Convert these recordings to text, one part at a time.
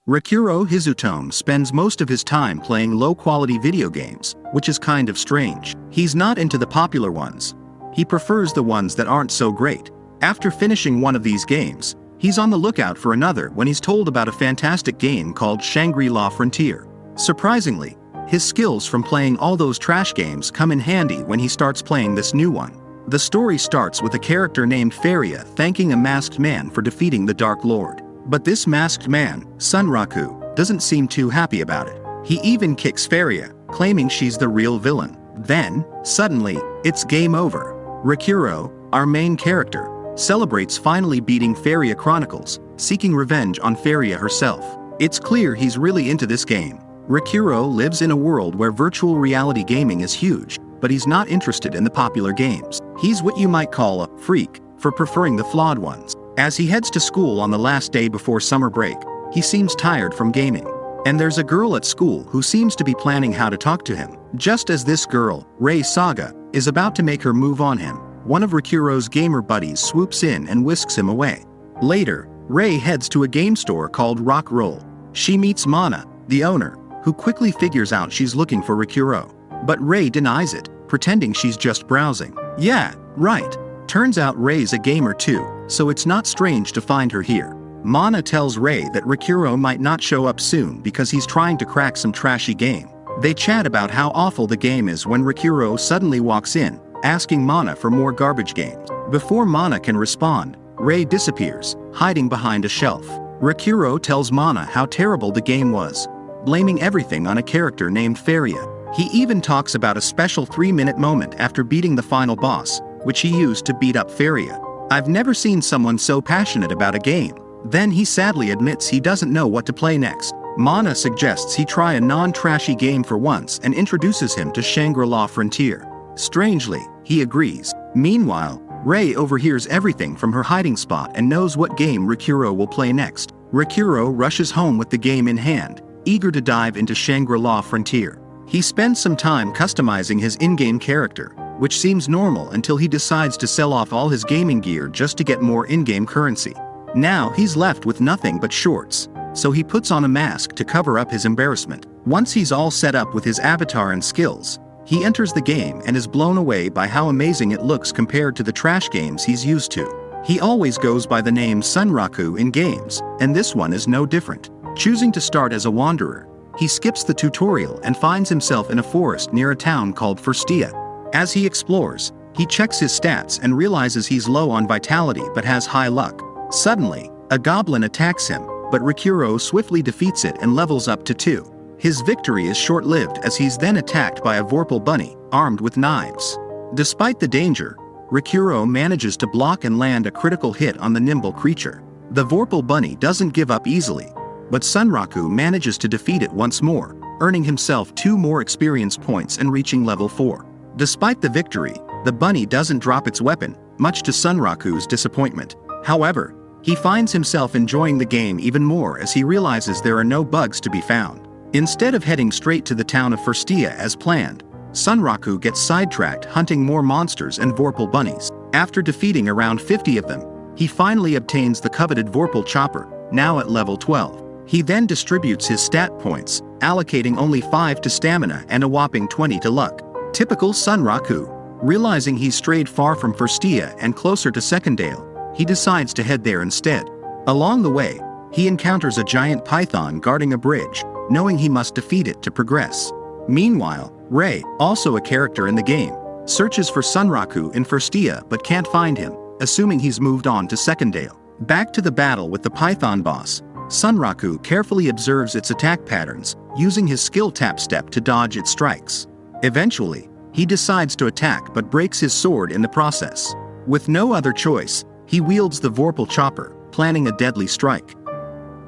Rikuro Hizutome spends most of his time playing low-quality video games, which is kind of strange. He's not into the popular ones. He prefers the ones that aren't so great. After finishing one of these games, he's on the lookout for another when he's told about a fantastic game called Shangri-La Frontier. Surprisingly, his skills from playing all those trash games come in handy when he starts playing this new one. The story starts with a character named Faria thanking a masked man for defeating the Dark Lord. But this masked man, Sunraku, doesn't seem too happy about it. He even kicks Faria, claiming she's the real villain. Then, suddenly, it's game over. Rikuro, our main character, celebrates finally beating Faria Chronicles, seeking revenge on Faria herself. It's clear he's really into this game. Rikuro lives in a world where virtual reality gaming is huge, but he's not interested in the popular games. He's what you might call a freak for preferring the flawed ones. As he heads to school on the last day before summer break, he seems tired from gaming. And there's a girl at school who seems to be planning how to talk to him. Just as this girl, Rei Saga, is about to make her move on him, one of Rikuro's gamer buddies swoops in and whisks him away. Later, Rei heads to a game store called Rock Roll. She meets Mana, the owner, who quickly figures out she's looking for Rikuro. But Rei denies it, pretending she's just browsing. Yeah, right. Turns out Rei's a gamer too, so it's not strange to find her here. Mana tells Rei that Rikuro might not show up soon because he's trying to crack some trashy game. They chat about how awful the game is when Rikuro suddenly walks in, asking Mana for more garbage games. Before Mana can respond, Rei disappears, hiding behind a shelf. Rikuro tells Mana how terrible the game was, blaming everything on a character named Faria. He even talks about a special 3-minute moment after beating the final boss, which he used to beat up Faria. I've never seen someone so passionate about a game. Then he sadly admits he doesn't know what to play next. Mana suggests he try a non-trashy game for once and introduces him to Shangri-La Frontier. Strangely, he agrees. Meanwhile, Rei overhears everything from her hiding spot and knows what game Rikuro will play next. Rikuro rushes home with the game in hand, eager to dive into Shangri-La Frontier. He spends some time customizing his in-game character, which seems normal until he decides to sell off all his gaming gear just to get more in-game currency. Now he's left with nothing but shorts, so he puts on a mask to cover up his embarrassment. Once he's all set up with his avatar and skills, he enters the game and is blown away by how amazing it looks compared to the trash games he's used to. He always goes by the name Sunraku in games, and this one is no different. Choosing to start as a wanderer, he skips the tutorial and finds himself in a forest near a town called Furstia. As he explores, he checks his stats and realizes he's low on vitality but has high luck. Suddenly, a goblin attacks him, but Rikuro swiftly defeats it and levels up to 2. His victory is short-lived as he's then attacked by a Vorpal bunny, armed with knives. Despite the danger, Rikuro manages to block and land a critical hit on the nimble creature. The Vorpal bunny doesn't give up easily, but Sunraku manages to defeat it once more, earning himself 2 more experience points and reaching level 4. Despite the victory, the bunny doesn't drop its weapon, much to Sunraku's disappointment. However, he finds himself enjoying the game even more as he realizes there are no bugs to be found. Instead of heading straight to the town of Furstia as planned, Sunraku gets sidetracked hunting more monsters and Vorpal bunnies. After defeating around 50 of them, he finally obtains the coveted Vorpal chopper, now at level 12. He then distributes his stat points, allocating only 5 to stamina and a whopping 20 to luck. Typical Sunraku. Realizing he's strayed far from Furstia and closer to Secondale, he decides to head there instead. Along the way, he encounters a giant python guarding a bridge, knowing he must defeat it to progress. Meanwhile, Rei, also a character in the game, searches for Sunraku in Furstia but can't find him, assuming he's moved on to Secondale. Back to the battle with the python boss, Sunraku carefully observes its attack patterns, using his skill tap step to dodge its strikes. Eventually, he decides to attack but breaks his sword in the process. With no other choice, he wields the Vorpal chopper, planning a deadly strike.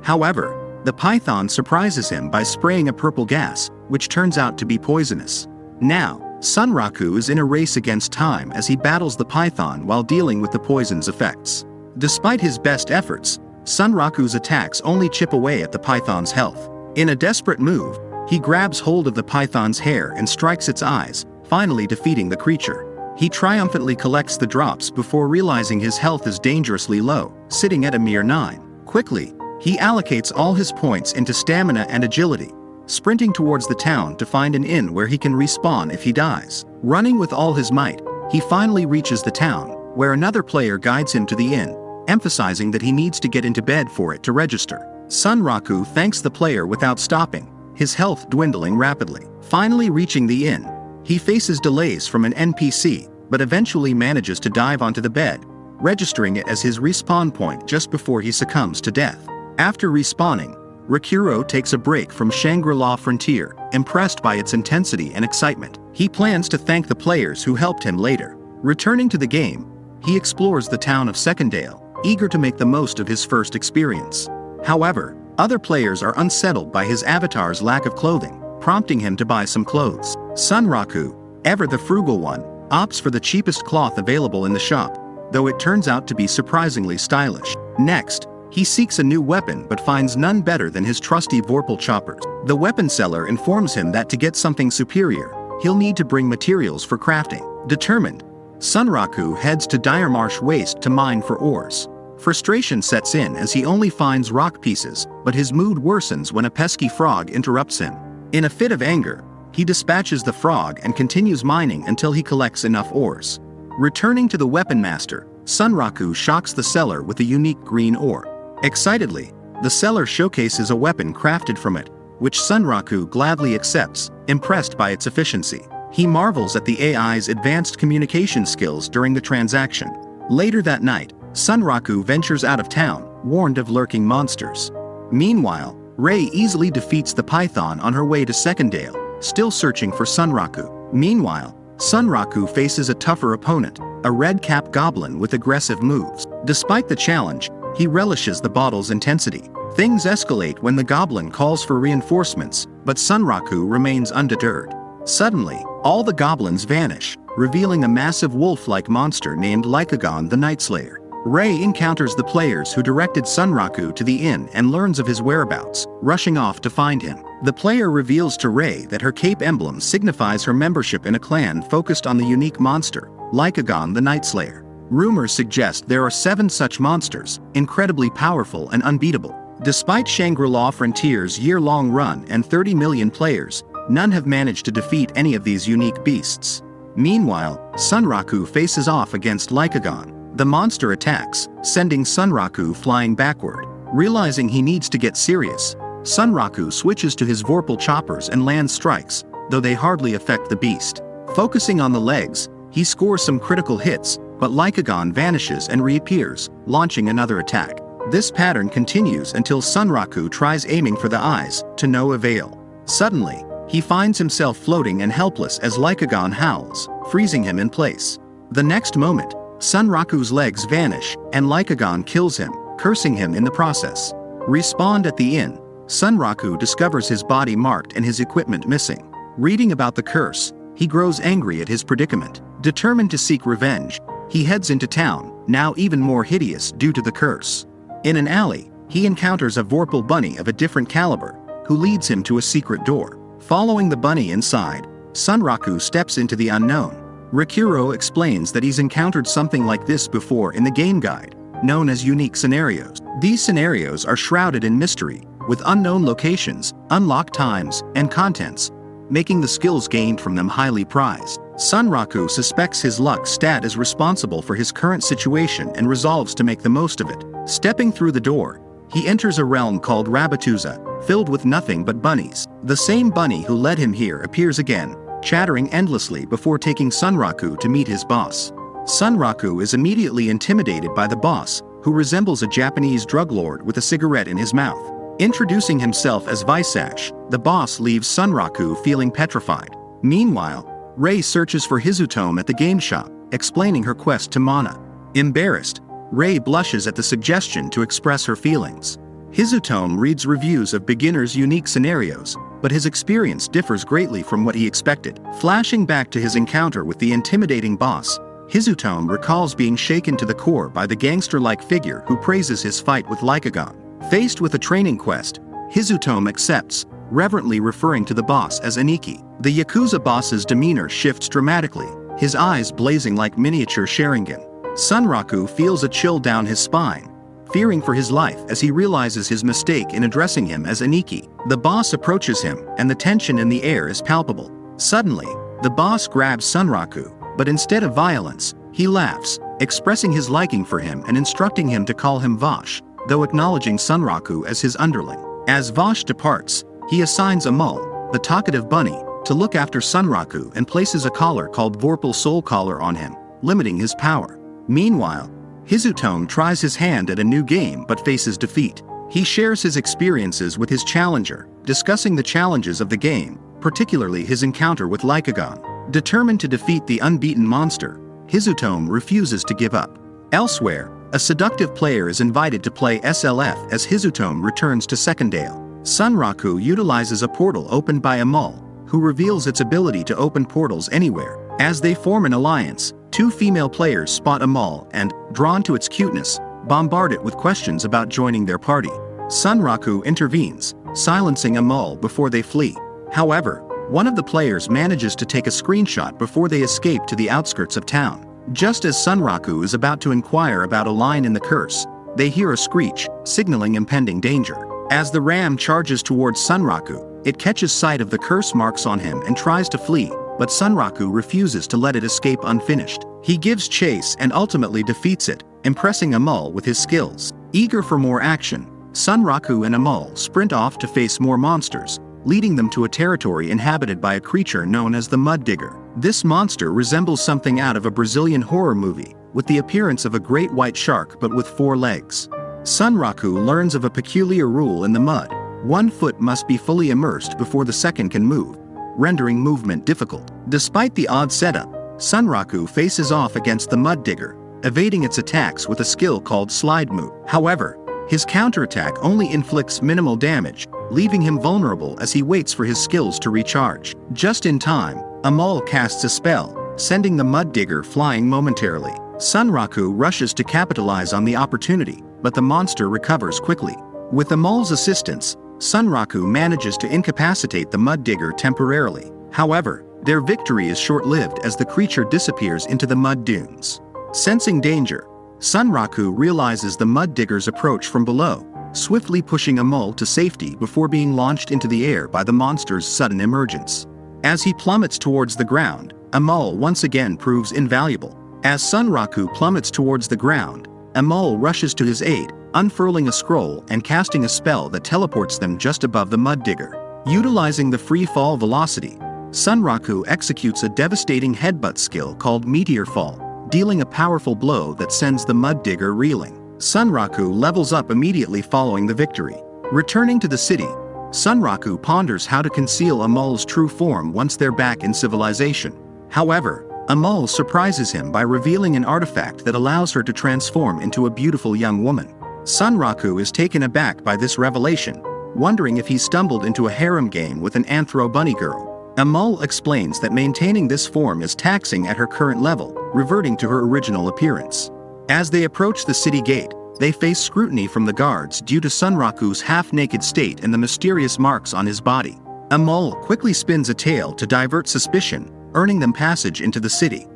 However, the python surprises him by spraying a purple gas, which turns out to be poisonous. Now, Sunraku is in a race against time as he battles the python while dealing with the poison's effects. Despite his best efforts, Sunraku's attacks only chip away at the python's health. In a desperate move, he grabs hold of the python's hair and strikes its eyes, finally defeating the creature. He triumphantly collects the drops before realizing his health is dangerously low, sitting at a mere 9. Quickly, He allocates all his points into stamina and agility, sprinting towards the town to find an inn where he can respawn if he dies. Running with all his might, he finally reaches the town, where another player guides him to the inn, emphasizing that he needs to get into bed for it to register. Sunraku thanks the player without stopping, his health dwindling rapidly. Finally reaching the inn, he faces delays from an NPC, but eventually manages to dive onto the bed, registering it as his respawn point just before he succumbs to death. After respawning, Rikuro takes a break from Shangri-La Frontier, impressed by its intensity and excitement. He plans to thank the players who helped him later. Returning to the game, he explores the town of Secondale, eager to make the most of his first experience. However, other players are unsettled by his avatar's lack of clothing, prompting him to buy some clothes. Sunraku, ever the frugal one, opts for the cheapest cloth available in the shop, though it turns out to be surprisingly stylish. Next, he seeks a new weapon but finds none better than his trusty Vorpal choppers. The weapon seller informs him that to get something superior, he'll need to bring materials for crafting. Determined, Sunraku heads to Diremarsh Waste to mine for ores. Frustration sets in as he only finds rock pieces, but his mood worsens when a pesky frog interrupts him. In a fit of anger, he dispatches the frog and continues mining until he collects enough ores. Returning to the weapon master, Sunraku shocks the seller with a unique green ore. Excitedly, the seller showcases a weapon crafted from it, which Sunraku gladly accepts, impressed by its efficiency. He marvels at the AI's advanced communication skills during the transaction. Later that night, Sunraku ventures out of town, warned of lurking monsters. Meanwhile, Rei easily defeats the python on her way to Secondale, still searching for Sunraku. Meanwhile, Sunraku faces a tougher opponent, a red-cap goblin with aggressive moves. Despite the challenge, he relishes the battle's intensity. Things escalate when the goblin calls for reinforcements, but Sunraku remains undeterred. Suddenly, all the goblins vanish, revealing a massive wolf-like monster named Lycagon the Nightslayer. Rei encounters the players who directed Sunraku to the inn and learns of his whereabouts, rushing off to find him. The player reveals to Rei that her cape emblem signifies her membership in a clan focused on the unique monster, Lycagon the Nightslayer. Rumors suggest there are 7 such monsters, incredibly powerful and unbeatable. Despite Shangri-La Frontier's year-long run and 30 million players, none have managed to defeat any of these unique beasts. Meanwhile, Sunraku faces off against Lycagon. The monster attacks, sending Sunraku flying backward. Realizing he needs to get serious, Sunraku switches to his Vorpal choppers and lands strikes, though they hardly affect the beast. Focusing on the legs, he scores some critical hits, but Lycagon vanishes and reappears, launching another attack. This pattern continues until Sunraku tries aiming for the eyes, to no avail. Suddenly, he finds himself floating and helpless as Lycagon howls, freezing him in place. The next moment, Sunraku's legs vanish, and Lycagon kills him, cursing him in the process. Respawned at the inn, Sunraku discovers his body marked and his equipment missing. Reading about the curse, he grows angry at his predicament. Determined to seek revenge, he heads into town, now even more hideous due to the curse. In an alley, he encounters a Vorpal bunny of a different caliber, who leads him to a secret door. Following the bunny inside, Sunraku steps into the unknown. Rikuro explains that he's encountered something like this before in the game guide, known as unique scenarios. These scenarios are shrouded in mystery, with unknown locations, unlocked times, and contents, making the skills gained from them highly prized. Sunraku suspects his luck stat is responsible for his current situation and resolves to make the most of it. Stepping through the door, he enters a realm called Rabbituza, filled with nothing but bunnies. The same bunny who led him here appears again, chattering endlessly before taking Sunraku to meet his boss. Sunraku is immediately intimidated by the boss, who resembles a Japanese drug lord with a cigarette in his mouth. Introducing himself as Visash, the boss leaves Sunraku feeling petrified. Meanwhile, Rei searches for Hizutome at the game shop, explaining her quest to Mana. Embarrassed, Rei blushes at the suggestion to express her feelings. Hizutome reads reviews of beginners' unique scenarios, but his experience differs greatly from what he expected. Flashing back to his encounter with the intimidating boss, Hizutome recalls being shaken to the core by the gangster-like figure who praises his fight with Lycagon. Faced with a training quest, Hizutome accepts, reverently referring to the boss as Aniki. The Yakuza boss's demeanor shifts dramatically, his eyes blazing like miniature Sharingan. Sunraku feels a chill down his spine, fearing for his life as he realizes his mistake in addressing him as Aniki. The boss approaches him, and the tension in the air is palpable. Suddenly, the boss grabs Sunraku, but instead of violence, he laughs, expressing his liking for him and instructing him to call him Vosh, though acknowledging Sunraku as his underling. As Vosh departs, he assigns Amul, the talkative bunny, to look after Sunraku and places a collar called Vorpal Soul Collar on him, limiting his power. Meanwhile, Hizutone tries his hand at a new game but faces defeat. He shares his experiences with his challenger, discussing the challenges of the game, particularly his encounter with Lycagon. Determined to defeat the unbeaten monster, Hizutone refuses to give up. Elsewhere, a seductive player is invited to play SLF as Hizutone returns to Secondale. Sunraku utilizes a portal opened by Amul, who reveals its ability to open portals anywhere. As they form an alliance, two female players spot Amul and, drawn to its cuteness, bombard it with questions about joining their party. Sunraku intervenes, silencing Amul before they flee. However, one of the players manages to take a screenshot before they escape to the outskirts of town. Just as Sunraku is about to inquire about a line in the curse, they hear a screech, signaling impending danger. As the ram charges towards Sunraku, it catches sight of the curse marks on him and tries to flee, but Sunraku refuses to let it escape unfinished. He gives chase and ultimately defeats it, impressing Amul with his skills. Eager for more action, Sunraku and Amul sprint off to face more monsters, leading them to a territory inhabited by a creature known as the Mud Digger. This monster resembles something out of a Brazilian horror movie, with the appearance of a great white shark but with 4 legs. Sunraku learns of a peculiar rule in the mud: one foot must be fully immersed before the second can move, rendering movement difficult. Despite the odd setup, Sunraku faces off against the Mud Digger, evading its attacks with a skill called Slide Move. However, his counterattack only inflicts minimal damage, leaving him vulnerable as he waits for his skills to recharge. Just in time, Amul casts a spell, sending the Mud Digger flying momentarily. Sunraku rushes to capitalize on the opportunity, but the monster recovers quickly. With Amul's assistance, Sunraku manages to incapacitate the Mud Digger temporarily. However, their victory is short-lived as the creature disappears into the mud dunes. Sensing danger, Sunraku realizes the Mud Digger's approach from below, swiftly pushing Amul to safety before being launched into the air by the monster's sudden emergence. As he plummets towards the ground, Amul once again proves invaluable. As Sunraku plummets towards the ground, Amul rushes to his aid, unfurling a scroll and casting a spell that teleports them just above the Mud Digger. Utilizing the free fall velocity, Sunraku executes a devastating headbutt skill called Meteor Fall, dealing a powerful blow that sends the Mud Digger reeling. Sunraku levels up immediately following the victory. Returning to the city, Sunraku ponders how to conceal Amul's true form once they're back in civilization. However, Amul surprises him by revealing an artifact that allows her to transform into a beautiful young woman. Sunraku is taken aback by this revelation, wondering if he stumbled into a harem game with an anthro bunny girl. Amul explains that maintaining this form is taxing at her current level, reverting to her original appearance. As they approach the city gate, they face scrutiny from the guards due to Sunraku's half-naked state and the mysterious marks on his body. Amul quickly spins a tale to divert suspicion, earning them passage into the city.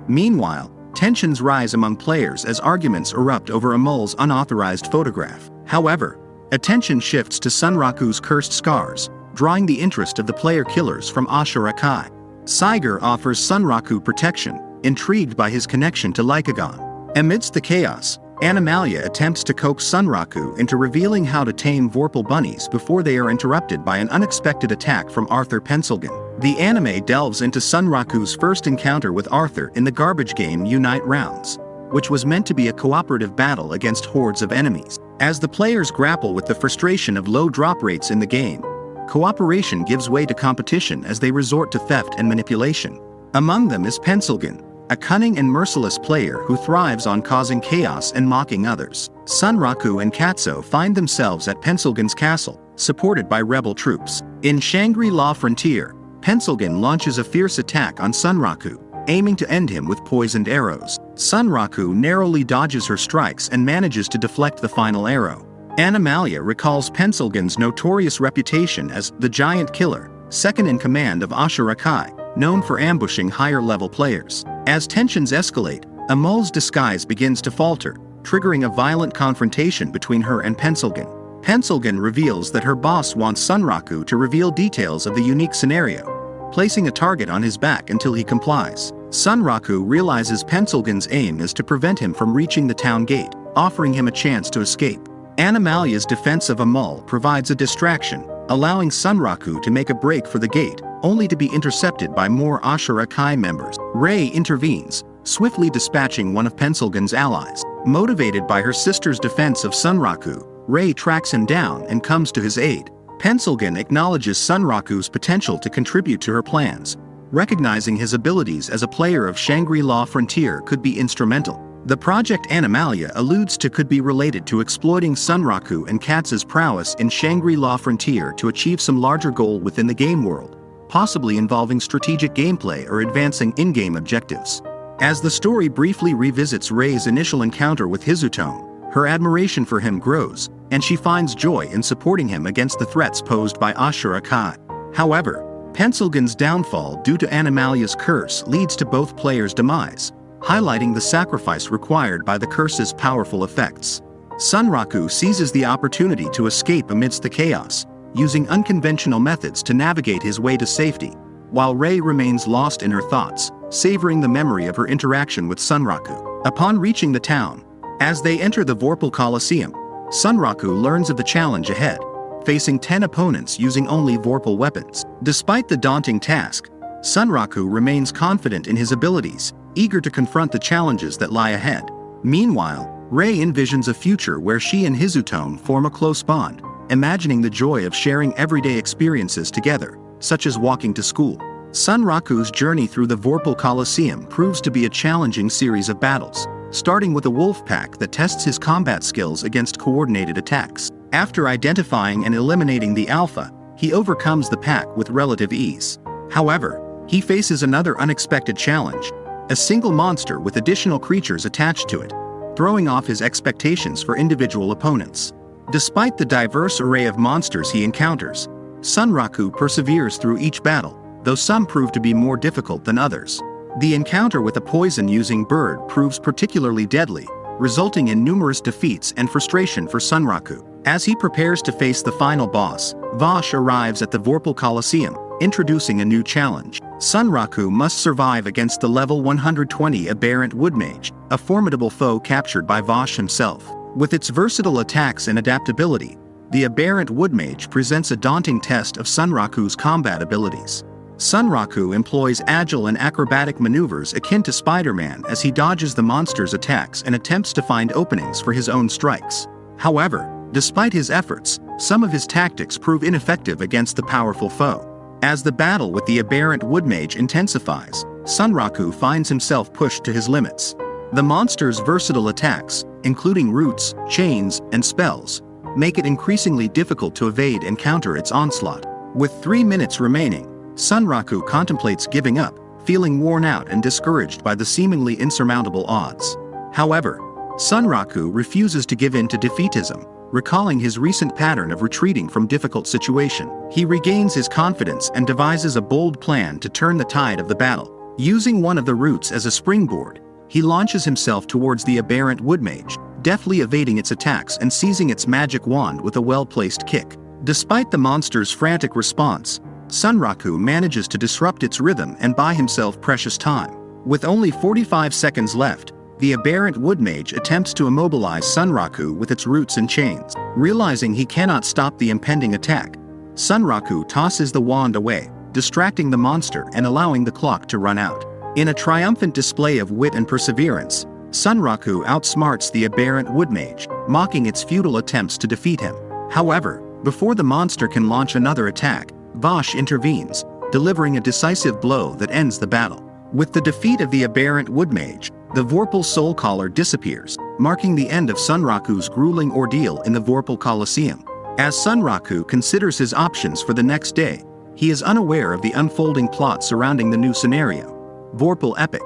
Meanwhile, tensions rise among players as arguments erupt over Amul's unauthorized photograph. However, attention shifts to Sunraku's cursed scars, drawing the interest of the player killers from Asura Kai. Saiger offers Sunraku protection, intrigued by his connection to Lycagon. Amidst the chaos, Animalia attempts to coax Sunraku into revealing how to tame Vorpal bunnies before they are interrupted by an unexpected attack from Arthur Pensilgan. The anime delves into Sunraku's first encounter with Arthur in the garbage game Unite Rounds, which was meant to be a cooperative battle against hordes of enemies. As the players grapple with the frustration of low drop rates in the game, cooperation gives way to competition as they resort to theft and manipulation. Among them is Pensilgan, a cunning and merciless player who thrives on causing chaos and mocking others. Sunraku and Katsuo find themselves at Pensilgan's castle, supported by rebel troops. In Shangri-La Frontier, Pensilgan launches a fierce attack on Sunraku, aiming to end him with poisoned arrows. Sunraku narrowly dodges her strikes and manages to deflect the final arrow. Animalia recalls Pensilgan's notorious reputation as the Giant Killer, second in command of Asura Kai, known for ambushing higher-level players. As tensions escalate, Amul's disguise begins to falter, triggering a violent confrontation between her and Pencilgun. Pencilgun reveals that her boss wants Sunraku to reveal details of the unique scenario, placing a target on his back until he complies. Sunraku realizes Pencilgun's aim is to prevent him from reaching the town gate, offering him a chance to escape. Animalia's defense of a mall provides a distraction, allowing Sunraku to make a break for the gate, only to be intercepted by more Asura Kai members. Rei intervenes, swiftly dispatching one of Pencilgun's allies. Motivated by her sister's defense of Sunraku, Rei tracks him down and comes to his aid. Pencilgun acknowledges Sunraku's potential to contribute to her plans, recognizing his abilities as a player of Shangri-La Frontier could be instrumental. The project Animalia alludes to could be related to exploiting Sunraku and Katz's prowess in Shangri-La Frontier to achieve some larger goal within the game world, possibly involving strategic gameplay or advancing in-game objectives. As the story briefly revisits Rei's initial encounter with Yuuto, her admiration for him grows, and she finds joy in supporting him against the threats posed by Asura Kai. However, Pencilgun's downfall due to Animalia's curse leads to both players' demise, highlighting the sacrifice required by the curse's powerful effects. Sunraku seizes the opportunity to escape amidst the chaos, using unconventional methods to navigate his way to safety, while Rei remains lost in her thoughts, savoring the memory of her interaction with Sunraku. Upon reaching the town, as they enter the Vorpal Coliseum, Sunraku learns of the challenge ahead, facing 10 opponents using only Vorpal weapons. Despite the daunting task, Sunraku remains confident in his abilities, eager to confront the challenges that lie ahead. Meanwhile, Rei envisions a future where she and Yuuto form a close bond, imagining the joy of sharing everyday experiences together, such as walking to school. Sunraku's journey through the Vorpal Coliseum proves to be a challenging series of battles, starting with a wolf pack that tests his combat skills against coordinated attacks. After identifying and eliminating the alpha, he overcomes the pack with relative ease. However, he faces another unexpected challenge, a single monster with additional creatures attached to it, throwing off his expectations for individual opponents. Despite the diverse array of monsters he encounters, Sunraku perseveres through each battle, though some prove to be more difficult than others. The encounter with a poison-using bird proves particularly deadly, resulting in numerous defeats and frustration for Sunraku. As he prepares to face the final boss, Vosh arrives at the Vorpal Coliseum, introducing a new challenge. Sunraku must survive against the level 120 Aberrant Woodmage, a formidable foe captured by Vosh himself. With its versatile attacks and adaptability, the Aberrant Woodmage presents a daunting test of Sunraku's combat abilities. Sunraku employs agile and acrobatic maneuvers akin to Spider-Man as he dodges the monster's attacks and attempts to find openings for his own strikes. However, despite his efforts, some of his tactics prove ineffective against the powerful foe. As the battle with the Aberrant Woodmage intensifies, Sunraku finds himself pushed to his limits. The monster's versatile attacks, including roots, chains, and spells, make it increasingly difficult to evade and counter its onslaught. With 3 minutes remaining, Sunraku contemplates giving up, feeling worn out and discouraged by the seemingly insurmountable odds. However, Sunraku refuses to give in to defeatism, recalling his recent pattern of retreating from difficult situation. He regains his confidence and devises a bold plan to turn the tide of the battle. Using one of the roots as a springboard, he launches himself towards the Aberrant Woodmage, deftly evading its attacks and seizing its magic wand with a well-placed kick. Despite the monster's frantic response, Sunraku manages to disrupt its rhythm and buy himself precious time. With only 45 seconds left, the Aberrant Woodmage attempts to immobilize Sunraku with its roots and chains. Realizing he cannot stop the impending attack, Sunraku tosses the wand away, distracting the monster and allowing the clock to run out. In a triumphant display of wit and perseverance, Sunraku outsmarts the Aberrant Woodmage, mocking its futile attempts to defeat him. However, before the monster can launch another attack, Vosh intervenes, delivering a decisive blow that ends the battle. With the defeat of the Aberrant Woodmage, the Vorpal Soul Caller disappears, marking the end of Sunraku's grueling ordeal in the Vorpal Coliseum. As Sunraku considers his options for the next day, he is unaware of the unfolding plot surrounding the new scenario, Vorpal Epic,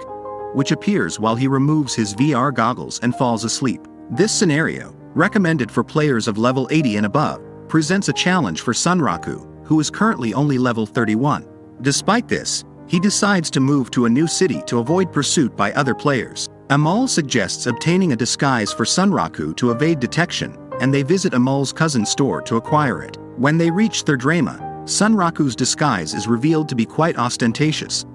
which appears while he removes his VR goggles and falls asleep. This scenario, recommended for players of level 80 and above, presents a challenge for Sunraku, who is currently only level 31. Despite this, he decides to move to a new city to avoid pursuit by other players. Amal suggests obtaining a disguise for Sunraku to evade detection, and they visit Amal's cousin's store to acquire it. When they reach Thirdrama, Sunraku's disguise is revealed to be quite ostentatious.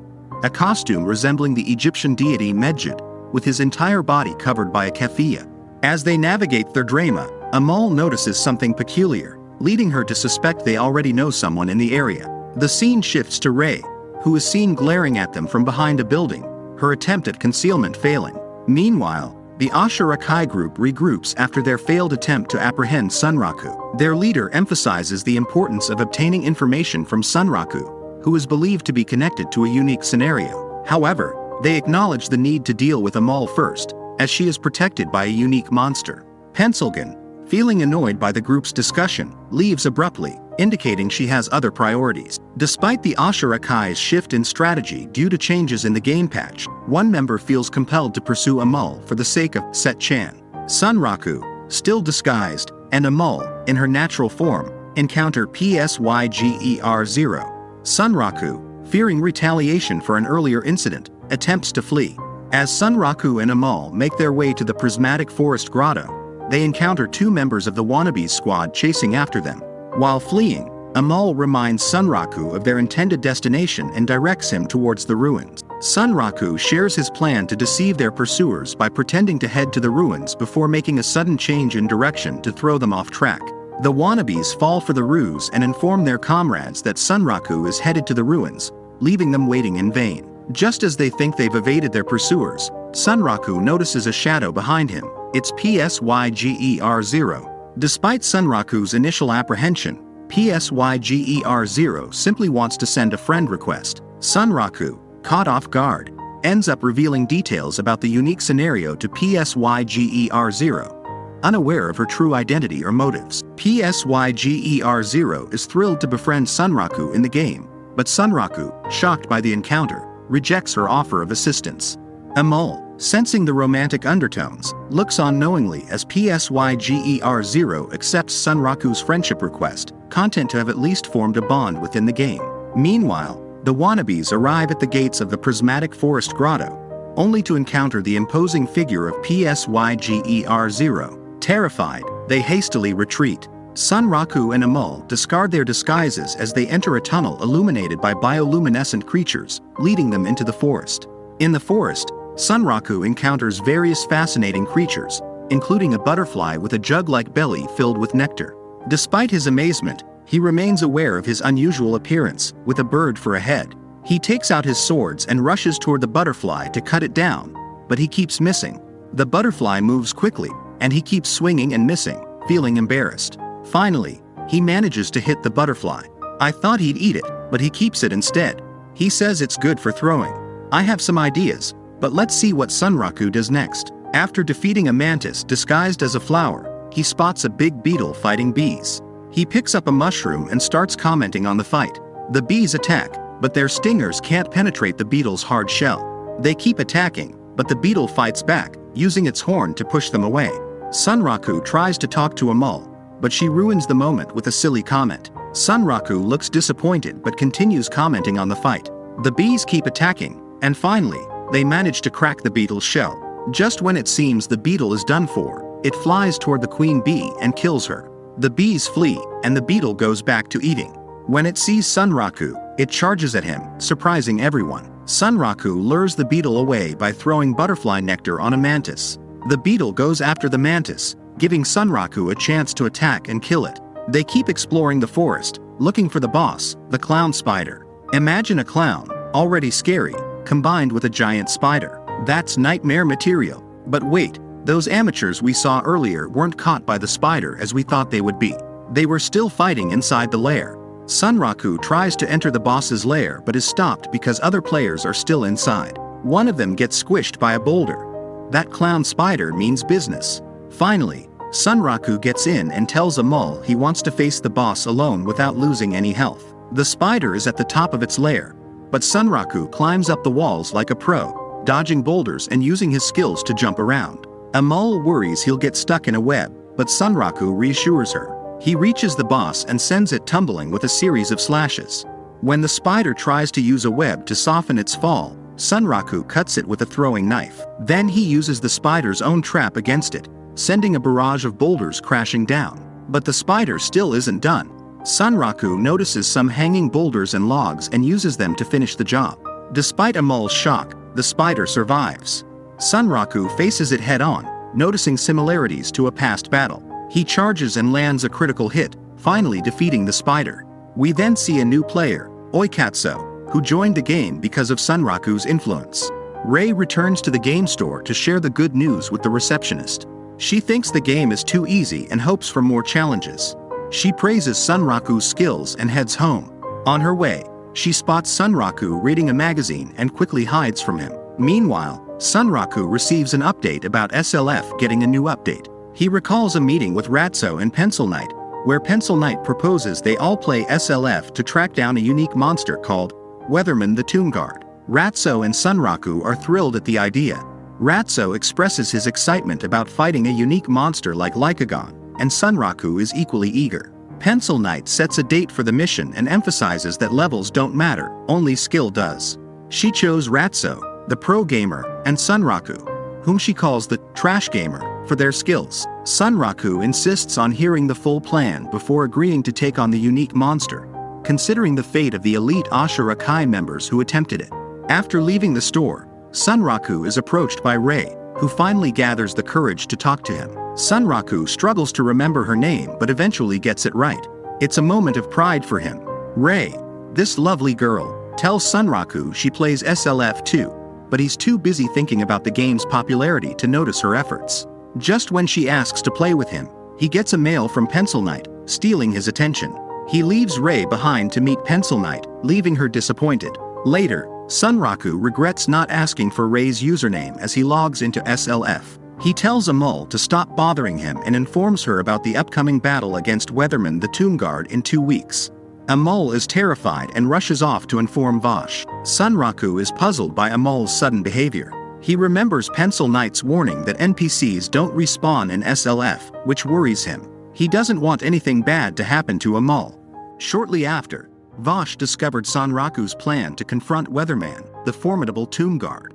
A costume resembling the Egyptian deity Medjed, with his entire body covered by a keffiyeh. As they navigate Thirdrama, Amal notices something peculiar, leading her to suspect they already know someone in the area. The scene shifts to Rei, who is seen glaring at them from behind a building, her attempt at concealment failing. Meanwhile, the Asura Kai group regroups after their failed attempt to apprehend Sunraku. Their leader emphasizes the importance of obtaining information from Sunraku, who is believed to be connected to a unique scenario. However, they acknowledge the need to deal with Amal first, as she is protected by a unique monster. Pencilgun, feeling annoyed by the group's discussion, leaves abruptly, indicating she has other priorities. Despite the Asura Kai's shift in strategy due to changes in the game patch, one member feels compelled to pursue Amal for the sake of Set-chan. Sunraku, still disguised, and Amal, in her natural form, encounter Psyger-0. Sunraku, fearing retaliation for an earlier incident, attempts to flee. As Sunraku and Amal make their way to the prismatic forest grotto, they encounter two members of the Wannabes squad chasing after them. While fleeing, Amal reminds Sunraku of their intended destination and directs him towards the ruins. Sunraku shares his plan to deceive their pursuers by pretending to head to the ruins before making a sudden change in direction to throw them off track. The Wannabes fall for the ruse and inform their comrades that Sunraku is headed to the ruins, leaving them waiting in vain. Just as they think they've evaded their pursuers, Sunraku notices a shadow behind him. It's Psyger-0. Despite Sunraku's initial apprehension, Psyger-0 simply wants to send a friend request. Sunraku, caught off guard, ends up revealing details about the unique scenario to Psyger-0, unaware of her true identity or motives. Psyger-0 is thrilled to befriend Sunraku in the game, but Sunraku, shocked by the encounter, rejects her offer of assistance. Amal, sensing the romantic undertones, looks on knowingly as Psyger-0 accepts Sunraku's friendship request, content to have at least formed a bond within the game. Meanwhile, the Wannabes arrive at the gates of the prismatic forest grotto, only to encounter the imposing figure of Psyger-0. Terrified, they hastily retreat. Sunraku and Amal discard their disguises as they enter a tunnel illuminated by bioluminescent creatures, leading them into the forest. In the forest, Sunraku encounters various fascinating creatures, including a butterfly with a jug-like belly filled with nectar. Despite his amazement, he remains aware of his unusual appearance, with a bird for a head. He takes out his swords and rushes toward the butterfly to cut it down, but he keeps missing. The butterfly moves quickly, and he keeps swinging and missing, feeling embarrassed. Finally, he manages to hit the butterfly. I thought he'd eat it, but he keeps it instead. He says it's good for throwing. I have some ideas, but let's see what Sunraku does next. After defeating a mantis disguised as a flower, he spots a big beetle fighting bees. He picks up a mushroom and starts commenting on the fight. The bees attack, but their stingers can't penetrate the beetle's hard shell. They keep attacking, but the beetle fights back, using its horn to push them away. Sunraku tries to talk to Amal, but she ruins the moment with a silly comment. Sunraku looks disappointed but continues commenting on the fight. The bees keep attacking, and finally, they manage to crack the beetle's shell. Just when it seems the beetle is done for, it flies toward the queen bee and kills her. The bees flee, and the beetle goes back to eating. When it sees Sunraku, it charges at him, surprising everyone. Sunraku lures the beetle away by throwing butterfly nectar on a mantis. The beetle goes after the mantis, giving Sunraku a chance to attack and kill it. They keep exploring the forest, looking for the boss, the clown spider. Imagine a clown, already scary, combined with a giant spider. That's nightmare material. But wait, those amateurs we saw earlier weren't caught by the spider as we thought they would be. They were still fighting inside the lair. Sunraku tries to enter the boss's lair but is stopped because other players are still inside. One of them gets squished by a boulder. That clown spider means business. Finally, Sunraku gets in and tells Amal he wants to face the boss alone without losing any health. The spider is at the top of its lair, but Sunraku climbs up the walls like a pro, dodging boulders and using his skills to jump around. Amal worries he'll get stuck in a web, but Sunraku reassures her. He reaches the boss and sends it tumbling with a series of slashes. When the spider tries to use a web to soften its fall, Sunraku cuts it with a throwing knife. Then he uses the spider's own trap against it, sending a barrage of boulders crashing down. But the spider still isn't done. Sunraku notices some hanging boulders and logs and uses them to finish the job. Despite Amul's shock, the spider survives. Sunraku faces it head-on, noticing similarities to a past battle. He charges and lands a critical hit, finally defeating the spider. We then see a new player, Oikatsu, who joined the game because of Sunraku's influence. Rei returns to the game store to share the good news with the receptionist. She thinks the game is too easy and hopes for more challenges. She praises Sunraku's skills and heads home. On her way, she spots Sunraku reading a magazine and quickly hides from him. Meanwhile, Sunraku receives an update about SLF getting a new update. He recalls a meeting with Ratso and Pencil Knight, where Pencil Knight proposes they all play SLF to track down a unique monster called Weatherman the Toon Guard. Ratso and Sunraku are thrilled at the idea. Ratso expresses his excitement about fighting a unique monster like Lycagon, and Sunraku is equally eager. Pencil Knight sets a date for the mission and emphasizes that levels don't matter, only skill does. She chose Ratso, the pro gamer, and Sunraku, whom she calls the trash gamer, for their skills. Sunraku insists on hearing the full plan before agreeing to take on the unique monster, considering the fate of the elite Asura Kai members who attempted it. After leaving the store, Sunraku is approached by Rei, who finally gathers the courage to talk to him. Sunraku struggles to remember her name but eventually gets it right. It's a moment of pride for him. Rei, this lovely girl, tells Sunraku she plays SLF too, but he's too busy thinking about the game's popularity to notice her efforts. Just when she asks to play with him, he gets a mail from Pencil Knight, stealing his attention. He leaves Rei behind to meet Pencil Knight, leaving her disappointed. Later, Sunraku regrets not asking for Rei's username as he logs into SLF. He tells Amul to stop bothering him and informs her about the upcoming battle against Weatherman the Toon Guard in 2 weeks. Amul is terrified and rushes off to inform Vosh. Sunraku is puzzled by Amul's sudden behavior. He remembers Pencil Knight's warning that NPCs don't respawn in SLF, which worries him. He doesn't want anything bad to happen to Amul. Shortly after, Vosh discovered Sunraku's plan to confront Weatherman, the formidable Toon Guard.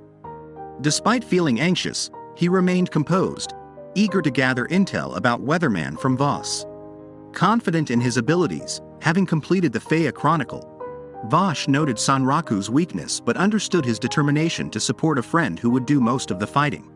Despite feeling anxious, he remained composed, eager to gather intel about Weatherman from Voss. Confident in his abilities, having completed the Faya Chronicle, Vosh noted Sunraku's weakness but understood his determination to support a friend who would do most of the fighting.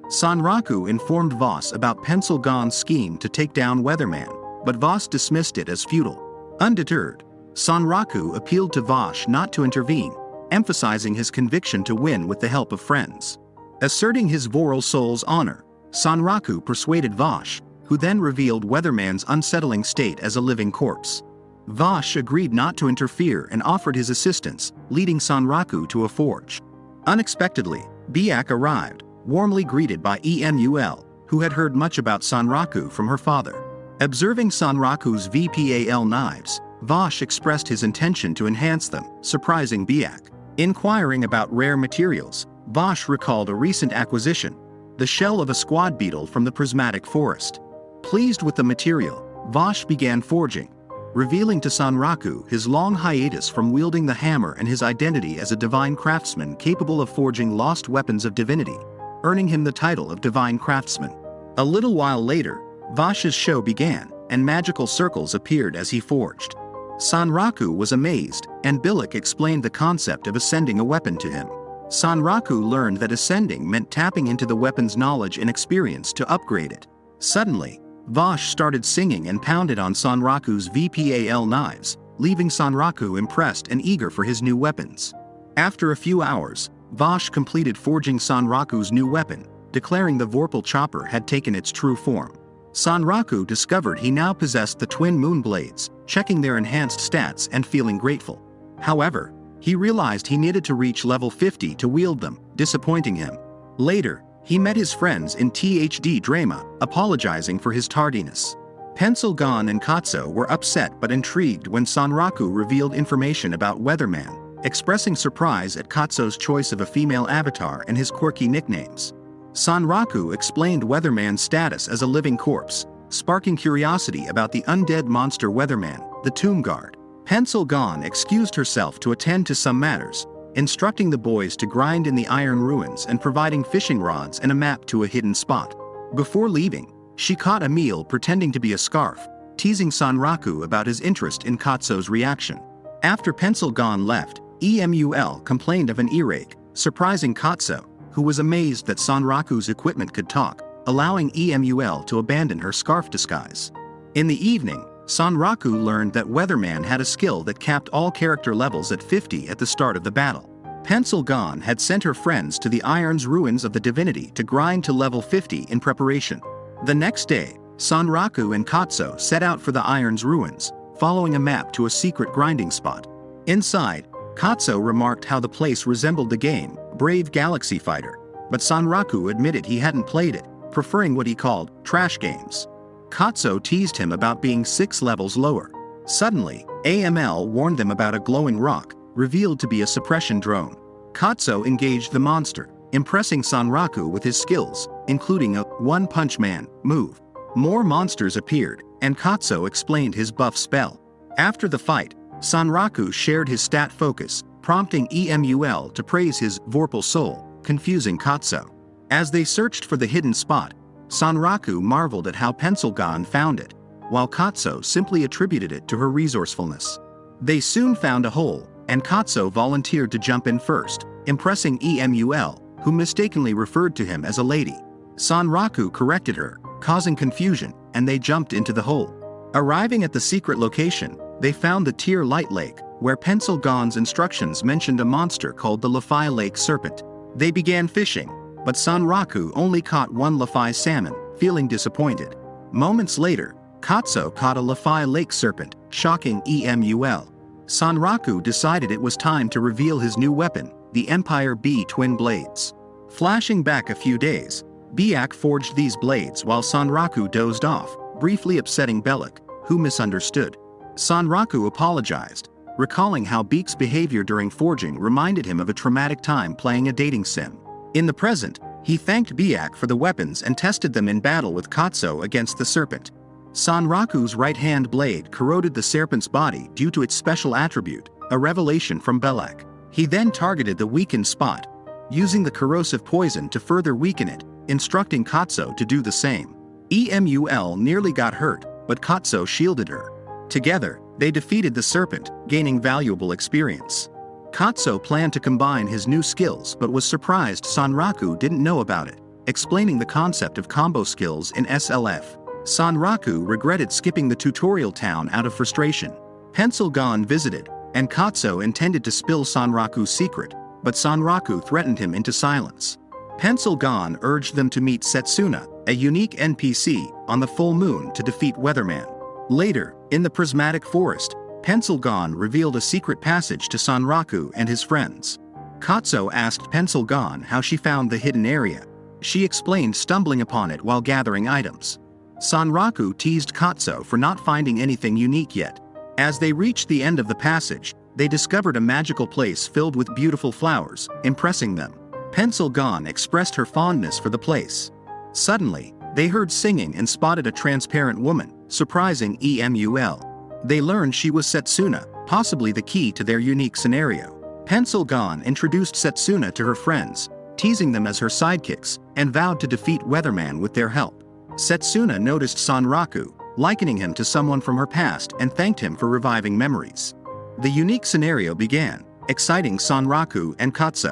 Sunraku informed Voss about Pencil Gon's scheme to take down Weatherman, but Voss dismissed it as futile. Undeterred, Sunraku appealed to Vosh not to intervene, emphasizing his conviction to win with the help of friends. Asserting his Voral soul's honor, Sunraku persuaded Vosh, who then revealed Weatherman's unsettling state as a living corpse. Vosh agreed not to interfere and offered his assistance, leading Sunraku to a forge. Unexpectedly, Biak arrived, warmly greeted by Emul, who had heard much about Sunraku from her father. Observing Sunraku's VPAL knives, Vosh expressed his intention to enhance them, surprising Biak. Inquiring about rare materials, Vosh recalled a recent acquisition, the shell of a squad beetle from the prismatic forest. Pleased with the material, Vosh began forging, revealing to Sunraku his long hiatus from wielding the hammer and his identity as a divine craftsman capable of forging lost weapons of divinity, earning him the title of Divine Craftsman. A little while later, Vosh's show began, and magical circles appeared as he forged. Sunraku was amazed, and Bilik explained the concept of ascending a weapon to him. Sunraku learned that ascending meant tapping into the weapon's knowledge and experience to upgrade it. Suddenly, Vosh started singing and pounded on Sunraku's VPAL knives, leaving Sunraku impressed and eager for his new weapons. After a few hours, Vosh completed forging Sunraku's new weapon, declaring the Vorpal chopper had taken its true form. Sunraku discovered he now possessed the twin moon blades, checking their enhanced stats and feeling grateful. However, he realized he needed to reach level 50 to wield them, disappointing him. Later, he met his friends in THD Drama, apologizing for his tardiness. Pencil Gon and Katsu were upset but intrigued when Sunraku revealed information about Weatherman, expressing surprise at Katsu's choice of a female avatar and his quirky nicknames. Sunraku explained Weatherman's status as a living corpse, sparking curiosity about the undead monster Weatherman, the Toon Guard. Pencil Gon excused herself to attend to some matters, instructing the boys to grind in the iron ruins and providing fishing rods and a map to a hidden spot. Before leaving, she caught Emil pretending to be a scarf, teasing Sanraku about his interest in Katsu's reaction. After Pencil Gon left, Emul complained of an earache, surprising Katsu, who was amazed that Sanraku's equipment could talk, allowing Emul to abandon her scarf disguise. In the evening, Sanraku learned that Weatherman had a skill that capped all character levels at 50 at the start of the battle. Pencil Gon had sent her friends to the Iron's ruins of the divinity to grind to level 50 in preparation. The next day, Sanraku and Katsu set out for the Iron's ruins, following a map to a secret grinding spot. Inside, Katsu remarked how the place resembled the game, Brave Galaxy Fighter, but Sanraku admitted he hadn't played it, preferring what he called trash games. Katsu teased him about being 6 levels lower. Suddenly, AML warned them about a glowing rock, revealed to be a suppression drone. Katsu engaged the monster, impressing Sanraku with his skills, including a one-punch man move. More monsters appeared, and Katsu explained his buff spell. After the fight, Sanraku shared his stat focus, prompting Emul to praise his Vorpal soul, confusing Katsu. As they searched for the hidden spot, Sanraku marveled at how Pencil Gon found it, while Katsu simply attributed it to her resourcefulness. They soon found a hole, and Katsu volunteered to jump in first, impressing Emul, who mistakenly referred to him as a lady. Sanraku corrected her, causing confusion, and they jumped into the hole. Arriving at the secret location, they found the Tear Light Lake, where Pencil Gon's instructions mentioned a monster called the Lafai Lake Serpent. They began fishing, but Sanraku only caught 1 Lafai salmon, feeling disappointed. Moments later, Katsu caught a Lafai Lake Serpent, shocking Emul. Sanraku decided it was time to reveal his new weapon, the Empire B Twin Blades. Flashing back a few days, Biak forged these blades while Sanraku dozed off, briefly upsetting Bellic, who misunderstood. Sanraku apologized, recalling how Beak's behavior during forging reminded him of a traumatic time playing a dating sim. In the present, he thanked Biak for the weapons and tested them in battle with Katsu against the serpent. Sanraku's right-hand blade corroded the serpent's body due to its special attribute, a revelation from Belak. He then targeted the weakened spot, using the corrosive poison to further weaken it, instructing Katsu to do the same. Emul nearly got hurt, but Katsu shielded her. Together, they defeated the serpent, gaining valuable experience. Katsu planned to combine his new skills but was surprised Sanraku didn't know about it, explaining the concept of combo skills in SLF. Sanraku regretted skipping the tutorial town out of frustration. Pencil Gon visited, and Katsu intended to spill Sanraku's secret, but Sanraku threatened him into silence. Pencil Gon urged them to meet Setsuna, a unique NPC, on the full moon to defeat Weatherman. Later, in the Prismatic Forest, Pencil Gon revealed a secret passage to Sanraku and his friends. Katsu asked Pencil Gon how she found the hidden area. She explained stumbling upon it while gathering items. Sanraku teased Katsu for not finding anything unique yet. As they reached the end of the passage, they discovered a magical place filled with beautiful flowers, impressing them. Pencil Gon expressed her fondness for the place. Suddenly, they heard singing and spotted a transparent woman, surprising Emul. They learned she was Setsuna, possibly the key to their unique scenario. Pencil Gon introduced Setsuna to her friends, teasing them as her sidekicks, and vowed to defeat Weatherman with their help. Setsuna noticed Sanraku, likening him to someone from her past, and thanked him for reviving memories. The unique scenario began, exciting Sanraku and Katsu.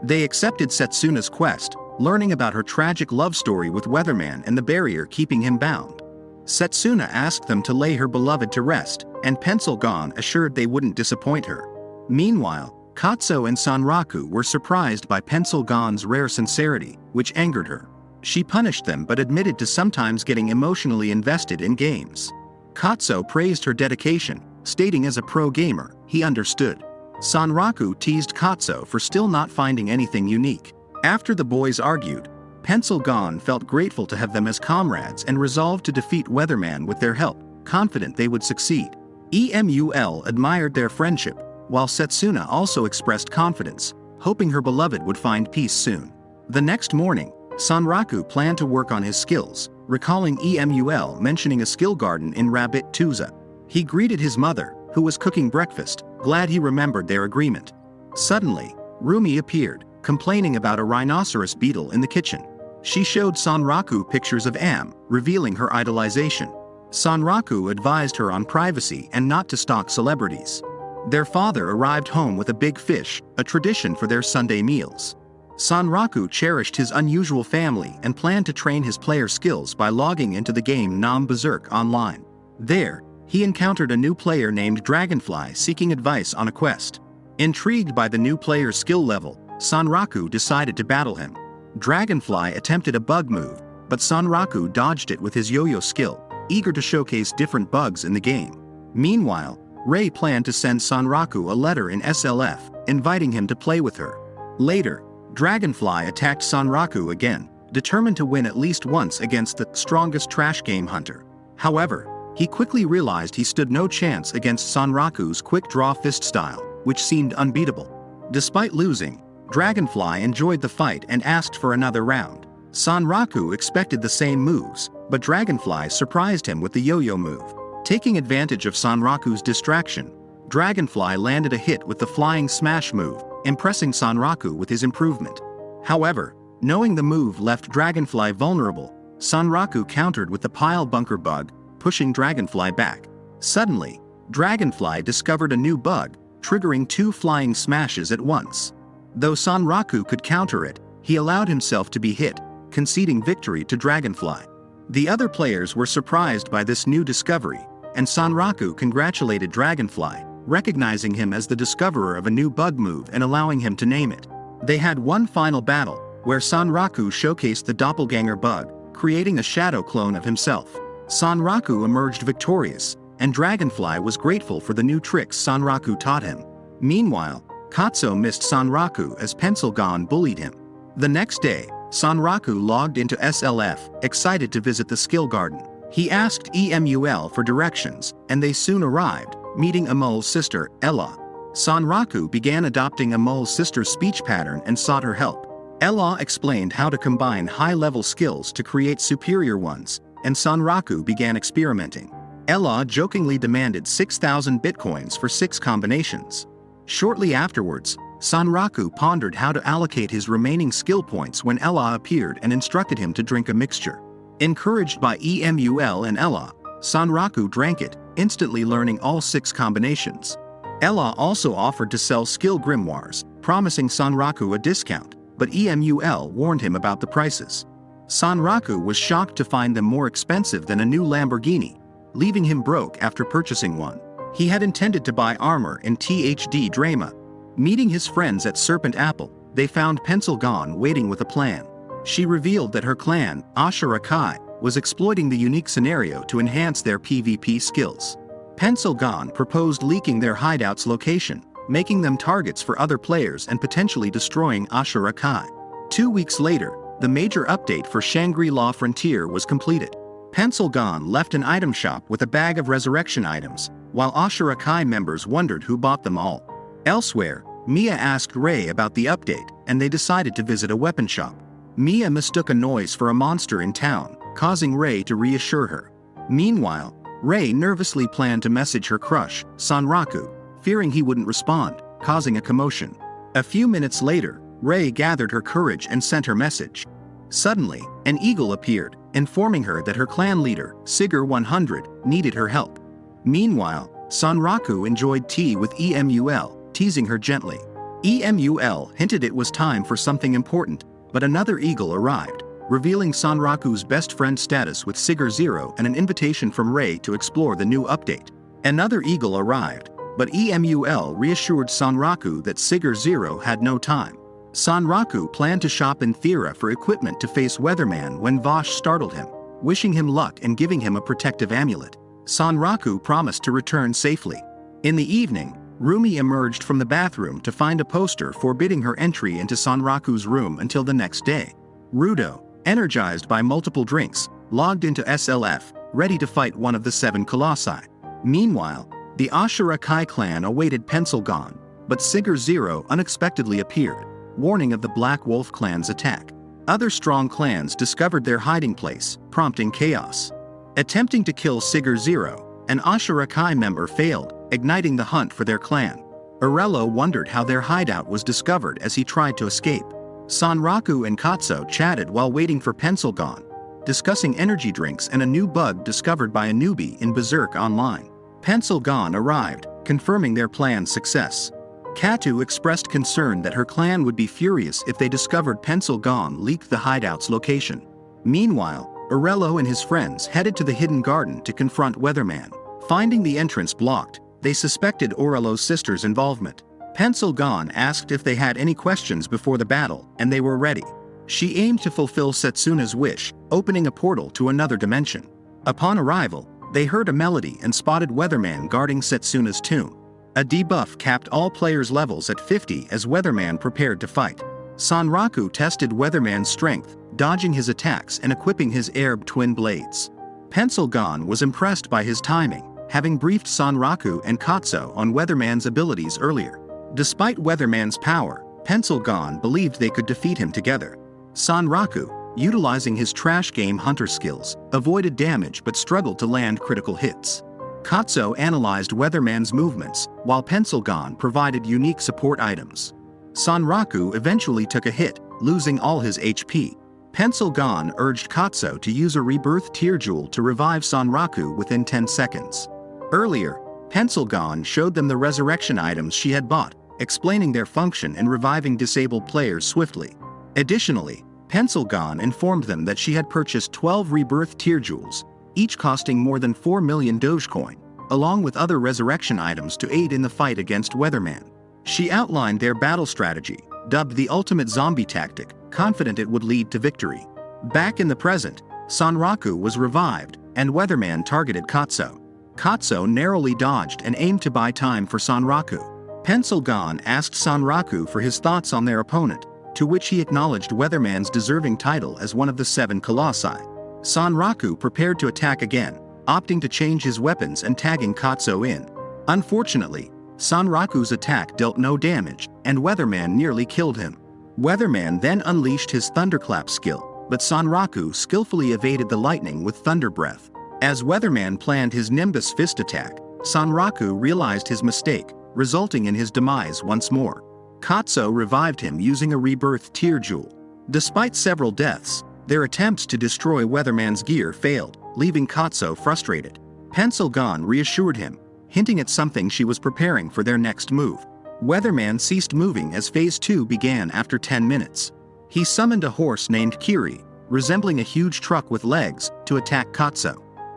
They accepted Setsuna's quest, learning about her tragic love story with Weatherman and the barrier keeping him bound. Setsuna asked them to lay her beloved to rest, and Pencil Gon assured they wouldn't disappoint her. Meanwhile, Katsu and Sanraku were surprised by Pencil Gon's rare sincerity, which angered her. She punished them but admitted to sometimes getting emotionally invested in games. Katsu praised her dedication, stating as a pro gamer, he understood. Sanraku teased Katsu for still not finding anything unique. After the boys argued, Pencil Gon felt grateful to have them as comrades and resolved to defeat Weatherman with their help, confident they would succeed. Emul admired their friendship, while Setsuna also expressed confidence, hoping her beloved would find peace soon. The next morning, Sanraku planned to work on his skills, recalling Emul mentioning a skill garden in Rabbit Tuza. He greeted his mother, who was cooking breakfast, glad he remembered their agreement. Suddenly, Rumi appeared, complaining about a rhinoceros beetle in the kitchen. She showed Sanraku pictures of Am, revealing her idolization. Sanraku advised her on privacy and not to stalk celebrities. Their father arrived home with a big fish, a tradition for their Sunday meals. Sanraku cherished his unusual family and planned to train his player skills by logging into the game Nam Berserk online. There, he encountered a new player named Dragonfly seeking advice on a quest. Intrigued by the new player's skill level, Sanraku decided to battle him. Dragonfly attempted a bug move, but Sanraku dodged it with his yo-yo skill, eager to showcase different bugs in the game. Meanwhile, Rei planned to send Sanraku a letter in SLF, inviting him to play with her. Later, Dragonfly attacked Sanraku again, determined to win at least once against the strongest trash game hunter. However, he quickly realized he stood no chance against Sanraku's quick-draw fist style, which seemed unbeatable. Despite losing, Dragonfly enjoyed the fight and asked for another round. Sanraku expected the same moves, but Dragonfly surprised him with the yo-yo move. Taking advantage of Sanraku's distraction, Dragonfly landed a hit with the flying smash move, impressing Sanraku with his improvement. However, knowing the move left Dragonfly vulnerable, Sanraku countered with the pile bunker bug, pushing Dragonfly back. Suddenly, Dragonfly discovered a new bug, triggering 2 flying smashes at once. Though Sanraku could counter it, he allowed himself to be hit, conceding victory to Dragonfly. The other players were surprised by this new discovery, and Sanraku congratulated Dragonfly, recognizing him as the discoverer of a new bug move and allowing him to name it. They had one final battle, where Sanraku showcased the doppelganger bug, creating a shadow clone of himself. Sanraku emerged victorious, and Dragonfly was grateful for the new tricks Sanraku taught him. Meanwhile, Katsuo missed Sanraku as Pencilgon bullied him. The next day, Sanraku logged into SLF, excited to visit the skill garden. He asked EMUL for directions, and they soon arrived, meeting Amul's sister, Ella. Sanraku began adopting Amul's sister's speech pattern and sought her help. Ella explained how to combine high-level skills to create superior ones, and Sanraku began experimenting. Ella jokingly demanded 6,000 bitcoins for 6 combinations. Shortly afterwards, Sanraku pondered how to allocate his remaining skill points when Ella appeared and instructed him to drink a mixture. Encouraged by EMUL and Ella, Sanraku drank it, instantly learning all 6 combinations. Ella also offered to sell skill grimoires, promising Sanraku a discount, but EMUL warned him about the prices. Sanraku was shocked to find them more expensive than a new Lamborghini, leaving him broke after purchasing one. He had intended to buy armor in THD Drama. Meeting his friends at Serpent Apple, they found Pencilgon waiting with a plan. She revealed that her clan, Asura Kai, was exploiting the unique scenario to enhance their PvP skills. Pencilgon proposed leaking their hideout's location, making them targets for other players and potentially destroying Asura Kai. 2 weeks later, the major update for Shangri-La Frontier was completed. Pencilgon left an item shop with a bag of resurrection items, while Asura Kai members wondered who bought them all. Elsewhere, Mia asked Rei about the update, and they decided to visit a weapon shop. Mia mistook a noise for a monster in town, causing Rei to reassure her. Meanwhile, Rei nervously planned to message her crush, Sanraku, fearing he wouldn't respond, causing a commotion. A few minutes later, Rei gathered her courage and sent her message. Suddenly, an eagle appeared, informing her that her clan leader, Sigurd 100, needed her help. Meanwhile, Sanraku enjoyed tea with EMUL, teasing her gently. EMUL hinted it was time for something important, but another eagle arrived, revealing Sanraku's best friend status with Sigurd 0 and an invitation from Rei to explore the new update. Another eagle arrived, but EMUL reassured Sanraku that Sigurd 0 had no time. Sanraku planned to shop in Thera for equipment to face Weatherman when Vosh startled him, wishing him luck and giving him a protective amulet. Sanraku promised to return safely. In the evening, Rumi emerged from the bathroom to find a poster forbidding her entry into Sanraku's room until the next day. Yuuto, energized by multiple drinks, logged into SLF, ready to fight one of the 7 colossi. Meanwhile, the Asura Kai clan awaited Pencilgon, but Sigurd 0 unexpectedly appeared, warning of the Black Wolf clan's attack. Other strong clans discovered their hiding place, prompting chaos. Attempting to kill Sigurd 0, an Asura Kai member failed, igniting the hunt for their clan. Arello wondered how their hideout was discovered as he tried to escape. Sanraku and Katsu chatted while waiting for Pencilgon, discussing energy drinks and a new bug discovered by a newbie in Berserk Online. Pencilgon arrived, confirming their plan's success. Kaito expressed concern that her clan would be furious if they discovered Pencilgon leaked the hideout's location. Meanwhile, Arello and his friends headed to the hidden garden to confront Weatherman. Finding the entrance blocked, they suspected Arello's sister's involvement. Pencilgon asked if they had any questions before the battle, and they were ready. She aimed to fulfill Setsuna's wish, opening a portal to another dimension. Upon arrival, they heard a melody and spotted Weatherman guarding Setsuna's tomb. A debuff capped all players' levels at 50 as Weatherman prepared to fight. Sanraku tested Weatherman's strength, dodging his attacks and equipping his Airb twin blades. Pencilgon was impressed by his timing, having briefed Sanraku and Katsu on Weatherman's abilities earlier. Despite Weatherman's power, Pencilgon believed they could defeat him together. Sanraku, utilizing his trash game hunter skills, avoided damage but struggled to land critical hits. Katsu analyzed Weatherman's movements, while Pencilgon provided unique support items. Sanraku eventually took a hit, losing all his HP. Pencilgon urged Katsu to use a rebirth tear jewel to revive Sanraku within 10 seconds. Earlier, Pencilgon showed them the resurrection items she had bought, explaining their function in reviving disabled players swiftly. Additionally, Pencilgon informed them that she had purchased 12 rebirth tear jewels, each costing more than 4 million Dogecoin, along with other resurrection items to aid in the fight against Weatherman. She outlined their battle strategy, dubbed the ultimate zombie tactic, confident it would lead to victory. Back in the present, Sanraku was revived, and Weatherman targeted Katsu. Katsu narrowly dodged and aimed to buy time for Sanraku. Pencilgon asked Sanraku for his thoughts on their opponent, to which he acknowledged Weatherman's deserving title as one of the 7 Colossi. Sanraku prepared to attack again, opting to change his weapons and tagging Katsu in. Unfortunately, Sanraku's attack dealt no damage, and Weatherman nearly killed him. Weatherman then unleashed his Thunderclap skill, but Sanraku skillfully evaded the lightning with Thunder Breath. As Weatherman planned his Nimbus Fist attack, Sanraku realized his mistake, resulting in his demise once more. Katsu revived him using a rebirth tear jewel. Despite several deaths, their attempts to destroy Weatherman's gear failed, leaving Katsu frustrated. Pencilgon reassured him, hinting at something she was preparing for their next move. Weatherman ceased moving as Phase 2 began after 10 minutes. He summoned a horse named Kiri, resembling a huge truck with legs, to attack Katsu.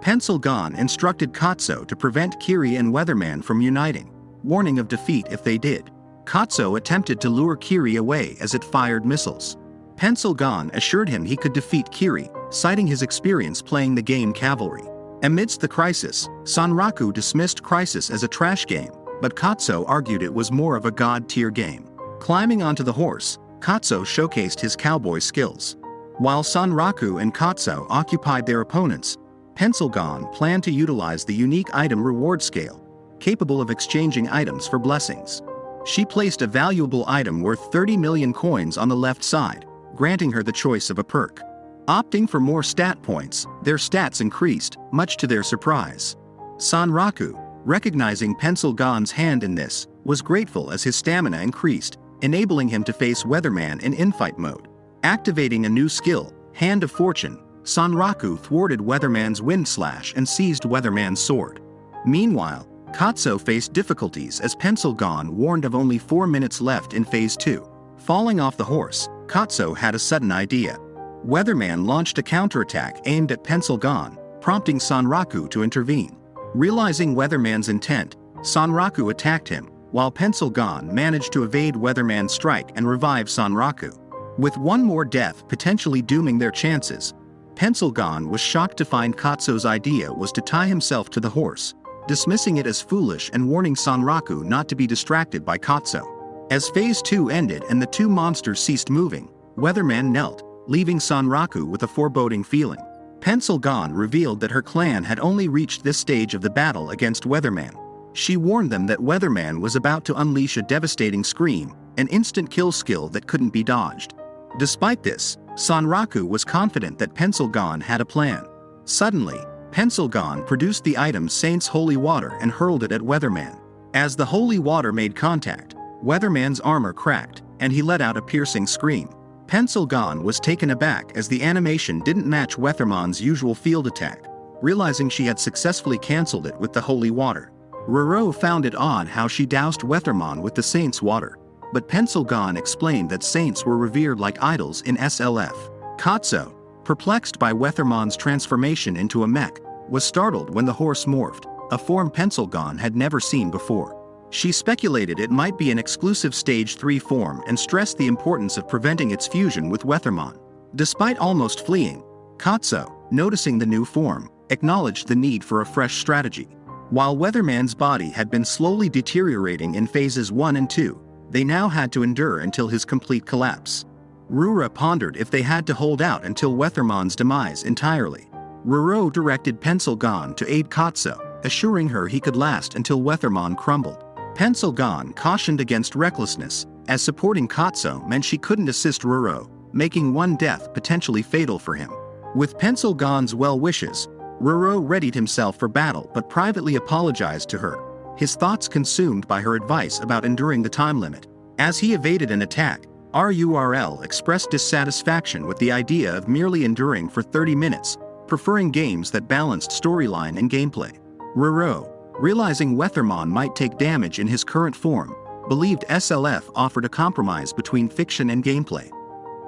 Pencilgon instructed Katsu to prevent Kiri and Weatherman from uniting, warning of defeat if they did. Katsu attempted to lure Kiri away as it fired missiles. Pencilgon assured him he could defeat Kiri, citing his experience playing the game Cavalry. Amidst the crisis, Sanraku dismissed Crisis as a trash game, but Katsu argued it was more of a god-tier game. Climbing onto the horse, Katsu showcased his cowboy skills. While Sanraku and Katsu occupied their opponents, Pencilgon planned to utilize the unique item reward scale, capable of exchanging items for blessings. She placed a valuable item worth 30 million coins on the left side, granting her the choice of a perk. Opting for more stat points, their stats increased, much to their surprise. Sanraku, recognizing Pencilgon's hand in this, was grateful as his stamina increased, enabling him to face Weatherman in infight mode. Activating a new skill, Hand of Fortune, Sanraku thwarted Weatherman's wind slash and seized Weatherman's sword. Meanwhile, Katsu faced difficulties as Pencilgon warned of only 4 minutes left in Phase 2. Falling off the horse, Katsu had a sudden idea. Weatherman launched a counterattack aimed at Pencilgon, prompting Sanraku to intervene. Realizing Weatherman's intent, Sanraku attacked him, while Pencilgon managed to evade Weatherman's strike and revive Sanraku. With one more death potentially dooming their chances, Pencilgon was shocked to find Katsu's idea was to tie himself to the horse, dismissing it as foolish and warning Sanraku not to be distracted by Katsu. As Phase 2 ended and the two monsters ceased moving, Weatherman knelt, leaving Sanraku with a foreboding feeling. Pencilgon revealed that her clan had only reached this stage of the battle against Weatherman. She warned them that Weatherman was about to unleash a devastating scream, an instant kill skill that couldn't be dodged. Despite this, Sanraku was confident that Pencilgon had a plan. Suddenly, Pencilgon produced the item Saint's Holy Water and hurled it at Weatherman. As the holy water made contact, Weatherman's armor cracked, and he let out a piercing scream. Pencil Gon was taken aback as the animation didn't match Weatherman's usual field attack, realizing she had successfully cancelled it with the holy water. Roro found it odd how she doused Weatherman with the saint's water, but Pencil Gon explained that saints were revered like idols in SLF. Kaito, perplexed by Weatherman's transformation into a mech, was startled when the horse morphed, a form Pencil Gon had never seen before. She speculated it might be an exclusive Stage 3 form and stressed the importance of preventing its fusion with Weatherman. Despite almost fleeing, Kaito, noticing the new form, acknowledged the need for a fresh strategy. While Weatherman's body had been slowly deteriorating in phases 1 and 2, they now had to endure until his complete collapse. Rura pondered if they had to hold out until Weatherman's demise entirely. Roro directed Pencil Gon to aid Kaito, assuring her he could last until Weatherman crumbled. Pencil Gon cautioned against recklessness, as supporting Kaito meant she couldn't assist Roro, making one death potentially fatal for him. With Pencil Gon's well wishes, Roro readied himself for battle but privately apologized to her, his thoughts consumed by her advice about enduring the time limit. As he evaded an attack, RURL expressed dissatisfaction with the idea of merely enduring for 30 minutes, preferring games that balanced storyline and gameplay. Roro, realizing Weatherman might take damage in his current form, believed SLF offered a compromise between fiction and gameplay.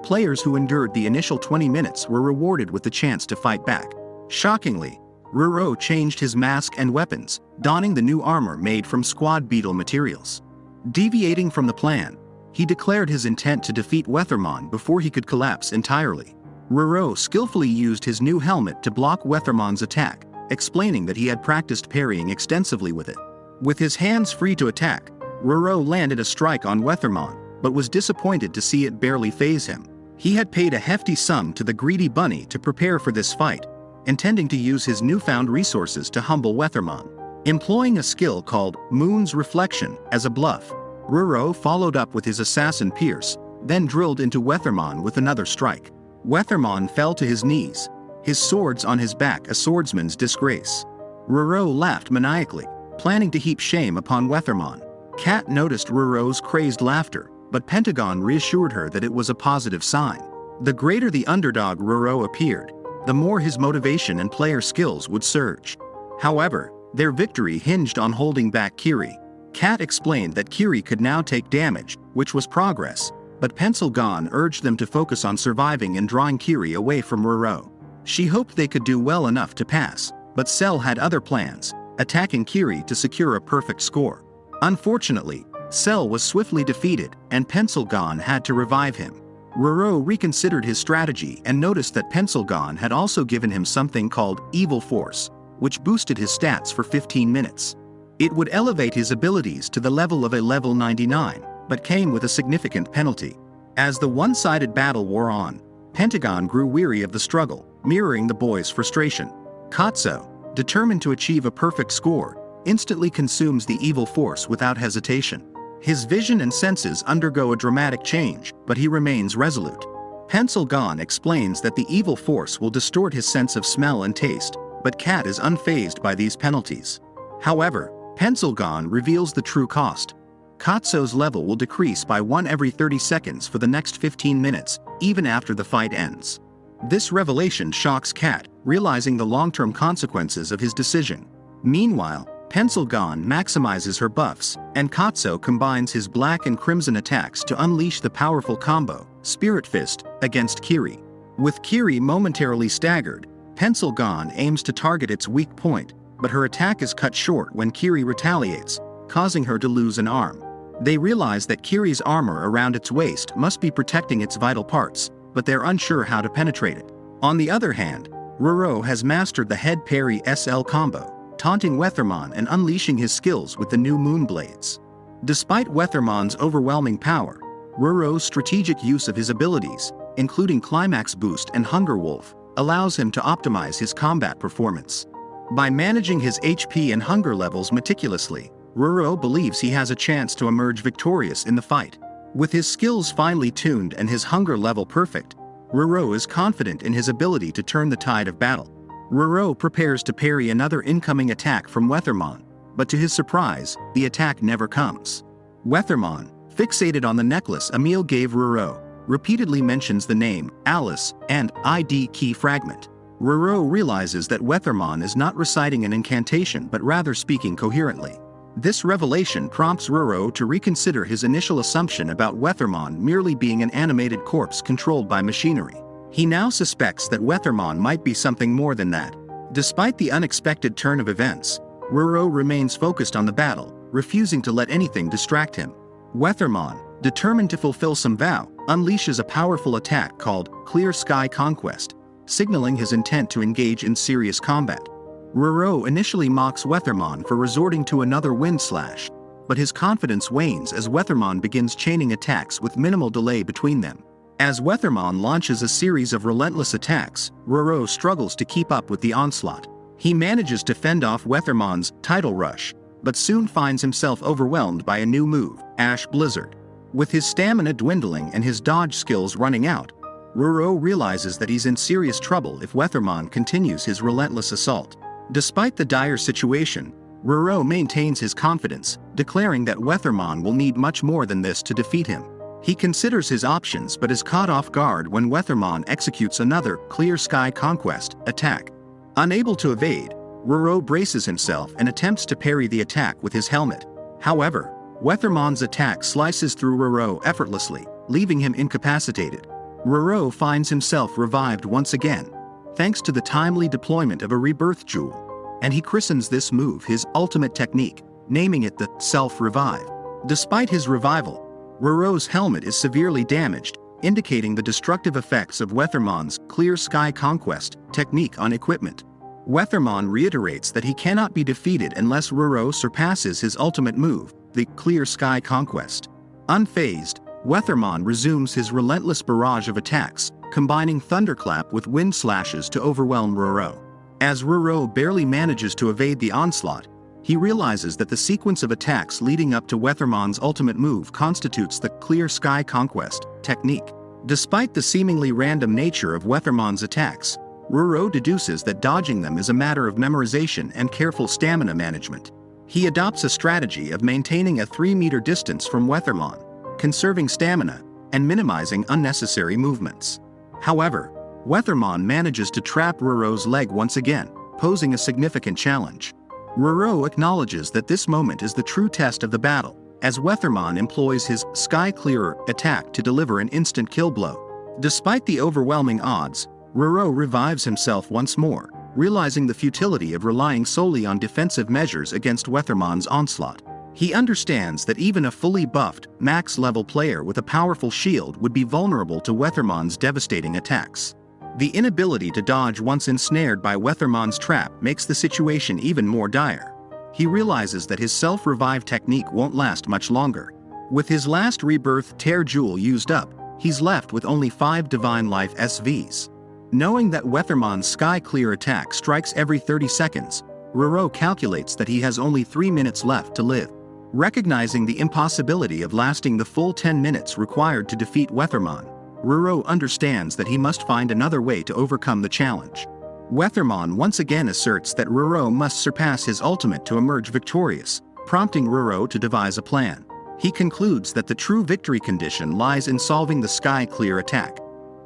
Players who endured the initial 20 minutes were rewarded with the chance to fight back. Shockingly, Roro changed his mask and weapons, donning the new armor made from squad beetle materials. Deviating from the plan, he declared his intent to defeat Weatherman before he could collapse entirely. Roro skillfully used his new helmet to block Weatherman's attack, explaining that he had practiced parrying extensively with it. With his hands free to attack, Roro landed a strike on Weatherman, but was disappointed to see it barely faze him. He had paid a hefty sum to the greedy bunny to prepare for this fight, intending to use his newfound resources to humble Weatherman. Employing a skill called Moon's Reflection as a bluff, Roro followed up with his assassin Pierce, then drilled into Weatherman with another strike. Weatherman fell to his knees, his swords on his back a swordsman's disgrace. Roro laughed maniacally, planning to heap shame upon Weatherman. Kat noticed Roro's crazed laughter, but Pentagon reassured her that it was a positive sign. The greater the underdog Roro appeared, the more his motivation and player skills would surge. However, their victory hinged on holding back Kiri. Kat explained that Kiri could now take damage, which was progress, but Pencil Gon urged them to focus on surviving and drawing Kiri away from Roro. She hoped they could do well enough to pass, but Cell had other plans, attacking Kiri to secure a perfect score. Unfortunately, Cell was swiftly defeated, and Pencil Gon had to revive him. Roro reconsidered his strategy and noticed that Pencil Gon had also given him something called Evil Force, which boosted his stats for 15 minutes. It would elevate his abilities to the level of a level 99, but came with a significant penalty. As the one-sided battle wore on, Pentagon grew weary of the struggle, mirroring the boys' frustration. Kaito, determined to achieve a perfect score, instantly consumes the evil force without hesitation. His vision and senses undergo a dramatic change, but he remains resolute. Pencil Gon explains that the evil force will distort his sense of smell and taste, but Kat is unfazed by these penalties. However, Pencil Gon reveals the true cost. Katsu's level will decrease by 1 every 30 seconds for the next 15 minutes, even after the fight ends. This revelation shocks Kat, realizing the long-term consequences of his decision. Meanwhile, Pencil Gon maximizes her buffs, and Katsu combines his black and crimson attacks to unleash the powerful combo, Spirit Fist, against Kiri. With Kiri momentarily staggered, Pencil Gon aims to target its weak point, but her attack is cut short when Kiri retaliates, causing her to lose an arm. They realize that Kiri's armor around its waist must be protecting its vital parts, but they're unsure how to penetrate it. On the other hand, Roro has mastered the head parry SL combo, taunting Weatherman and unleashing his skills with the new moon blades. Despite Weatherman's overwhelming power, Roro's strategic use of his abilities, including Climax Boost and Hunger Wolf, allows him to optimize his combat performance. By managing his HP and hunger levels meticulously, Roro believes he has a chance to emerge victorious in the fight. With his skills finely tuned and his hunger level perfect, Roro is confident in his ability to turn the tide of battle. Roro prepares to parry another incoming attack from Weatherman, but to his surprise, the attack never comes. Weathermon, fixated on the necklace Emile gave Ruro, repeatedly mentions the name, Alice, and ID key fragment. Ruro realizes that Weathermon is not reciting an incantation but rather speaking coherently. This revelation prompts Ruro to reconsider his initial assumption about Weathermon merely being an animated corpse controlled by machinery. He now suspects that Weathermon might be something more than that. Despite the unexpected turn of events, Ruro remains focused on the battle, refusing to let anything distract him. Weathermon, determined to fulfill some vow, unleashes a powerful attack called Clear Sky Conquest, signaling his intent to engage in serious combat. Ruro initially mocks Weathermon for resorting to another wind slash, but his confidence wanes as Weathermon begins chaining attacks with minimal delay between them. As Weathermon launches a series of relentless attacks, Ruro struggles to keep up with the onslaught. He manages to fend off Weathermon's Tidal Rush, but soon finds himself overwhelmed by a new move, Ash Blizzard. With his stamina dwindling and his dodge skills running out, Ruro realizes that he's in serious trouble if Weathermon continues his relentless assault. Despite the dire situation, Ruro maintains his confidence, declaring that Weathermon will need much more than this to defeat him. He considers his options but is caught off guard when Weathermon executes another Clear Sky Conquest attack. Unable to evade, Ruro braces himself and attempts to parry the attack with his helmet. However, Weathermon's attack slices through Ruro effortlessly, leaving him incapacitated. Ruro finds himself revived once again, thanks to the timely deployment of a rebirth jewel, and he christens this move his ultimate technique, naming it the Self-Revive. Despite his revival, Ruro's helmet is severely damaged, indicating the destructive effects of Weathermon's Clear Sky Conquest technique on equipment. Weathermon reiterates that he cannot be defeated unless Ruro surpasses his ultimate move, the Clear Sky Conquest. Unfazed, Weathermon resumes his relentless barrage of attacks, combining thunderclap with wind slashes to overwhelm Ruro. As Ruro barely manages to evade the onslaught, he realizes that the sequence of attacks leading up to Weathermon's ultimate move constitutes the Clear Sky Conquest technique. Despite the seemingly random nature of Weathermon's attacks, Ruro deduces that dodging them is a matter of memorization and careful stamina management. He adopts a strategy of maintaining a 3-meter distance from Weathermon, conserving stamina, and minimizing unnecessary movements. However, Weathermon manages to trap Ruro's leg once again, posing a significant challenge. Ruro acknowledges that this moment is the true test of the battle, as Weathermon employs his Sky Clearer attack to deliver an instant kill blow. Despite the overwhelming odds, Ruro revives himself once more, realizing the futility of relying solely on defensive measures against Weathermon's onslaught. He understands that even a fully buffed, max-level player with a powerful shield would be vulnerable to Weathermon's devastating attacks. The inability to dodge once ensnared by Weathermon's trap makes the situation even more dire. He realizes that his self-revive technique won't last much longer. With his last rebirth Tear Jewel used up, he's left with only 5 Divine Life SVs. Knowing that Weathermon's Sky Clear attack strikes every 30 seconds, Ruro calculates that he has only 3 minutes left to live. Recognizing the impossibility of lasting the full 10 minutes required to defeat Weathermon, Ruro understands that he must find another way to overcome the challenge. Weathermon once again asserts that Ruro must surpass his ultimate to emerge victorious, prompting Ruro to devise a plan. He concludes that the true victory condition lies in solving the Sky Clear attack.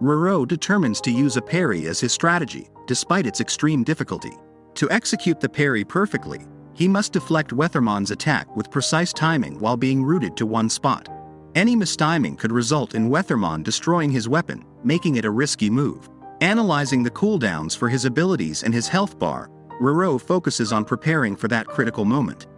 Ruro determines to use a parry as his strategy, despite its extreme difficulty. To execute the parry perfectly, he must deflect Weathermon's attack with precise timing while being rooted to one spot. Any mistiming could result in Weathermon destroying his weapon, making it a risky move. Analyzing the cooldowns for his abilities and his health bar, Ruro focuses on preparing for that critical moment.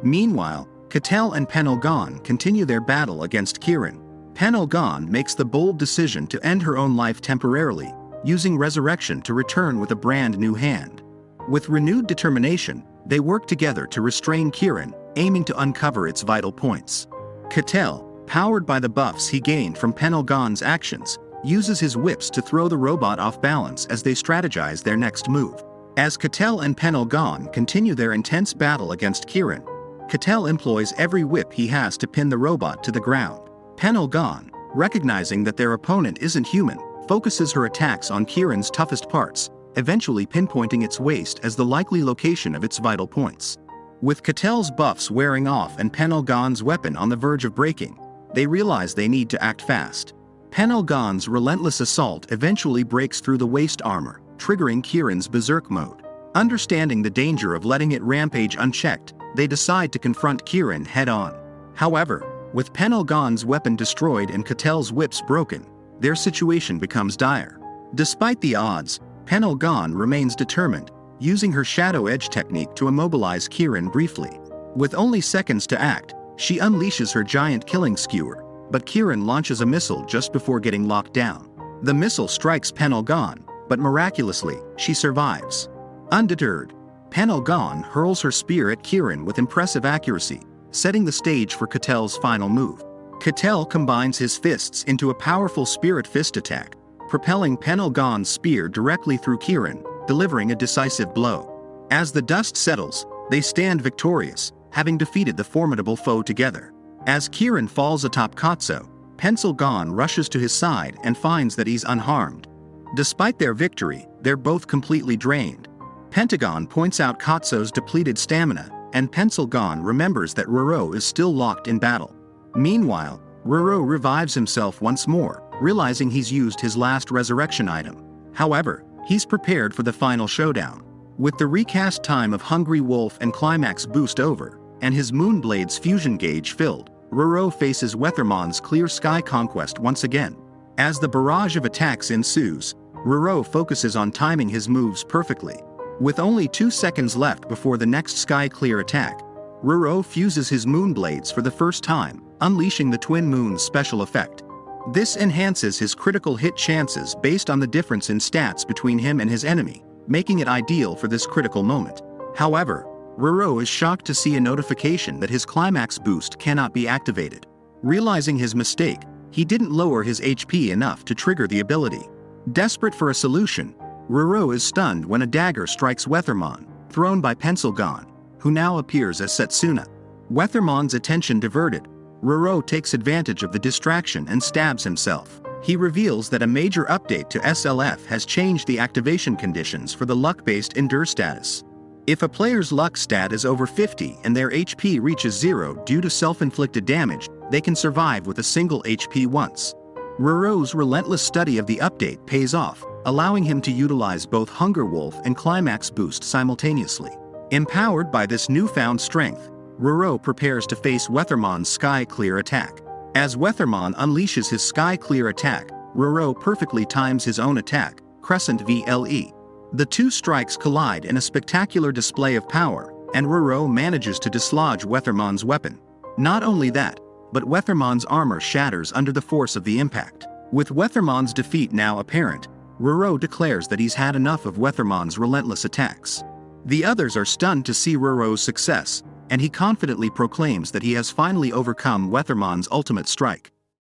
Meanwhile, Kaito and Penelgon continue their battle against Kirin. Penelgon makes the bold decision to end her own life temporarily, using resurrection to return with a brand new hand. With renewed determination, they work together to restrain Kirin, aiming to uncover its vital points. Kaito, powered by the buffs he gained from Penelgon's actions, uses his whips to throw the robot off balance as they strategize their next move. As Kaito and Penelgon continue their intense battle against Kirin, Kaito employs every whip he has to pin the robot to the ground. Penelgon, recognizing that their opponent isn't human, focuses her attacks on Kirin's toughest parts, eventually pinpointing its waist as the likely location of its vital points. With Catel's buffs wearing off and Penelgon's weapon on the verge of breaking, they realize they need to act fast. Penelgon's relentless assault eventually breaks through the waist armor, triggering Kirin's berserk mode. Understanding the danger of letting it rampage unchecked, they decide to confront Kirin head-on. However, with Penelgon's weapon destroyed and Catel's whips broken, their situation becomes dire. Despite the odds, Penelgon remains determined, using her Shadow Edge technique to immobilize Kirin briefly. With only seconds to act, she unleashes her giant killing skewer, but Kirin launches a missile just before getting locked down. The missile strikes Penelgon, but miraculously, she survives. Undeterred, Penelgon hurls her spear at Kirin with impressive accuracy, setting the stage for Catel's final move. Kaito combines his fists into a powerful spirit fist attack, propelling Penelgon's spear directly through Kirin, delivering a decisive blow. As the dust settles, they stand victorious, having defeated the formidable foe together. As Kirin falls atop Kaito, Penelgon rushes to his side and finds that he's unharmed. Despite their victory, they're both completely drained. Pentagon points out Kaito's depleted stamina, and Penelgon remembers that Roro is still locked in battle. Meanwhile, Roro revives himself once more, realizing he's used his last resurrection item. However, he's prepared for the final showdown. With the recast time of Hungry Wolf and Climax boost over, and his Moonblade's fusion gauge filled, Roro faces Weathermon's Clear Sky Conquest once again. As the barrage of attacks ensues, Roro focuses on timing his moves perfectly. With only 2 seconds left before the next Sky Clear attack, Roro fuses his Moonblades for the first time, unleashing the Twin Moon's special effect. This enhances his critical hit chances based on the difference in stats between him and his enemy, making it ideal for this critical moment. However, Roro is shocked to see a notification that his Climax boost cannot be activated. Realizing his mistake, he didn't lower his HP enough to trigger the ability. Desperate for a solution, Roro is stunned when a dagger strikes Weathermon, thrown by Penelgon, who now appears as Setsuna. Weathermon's attention diverted, Roro takes advantage of the distraction and stabs himself. He reveals that a major update to SLF has changed the activation conditions for the luck-based endure status. If a player's luck stat is over 50 and their HP reaches 0 due to self-inflicted damage, they can survive with a single HP once. Roro's relentless study of the update pays off, allowing him to utilize both Hunger Wolf and Climax boost simultaneously. Empowered by this newfound strength, Roro prepares to face Weathermon's Sky Clear attack. As Weathermon unleashes his Sky Clear attack, Roro perfectly times his own attack, Crescent VLE. The two strikes collide in a spectacular display of power, and Roro manages to dislodge Weathermon's weapon. Not only that, but Weathermon's armor shatters under the force of the impact. With Weathermon's defeat now apparent, Roro declares that he's had enough of Weathermon's relentless attacks. The others are stunned to see Roro's success, and he confidently proclaims that he has finally overcome Weathermon's ultimate strike.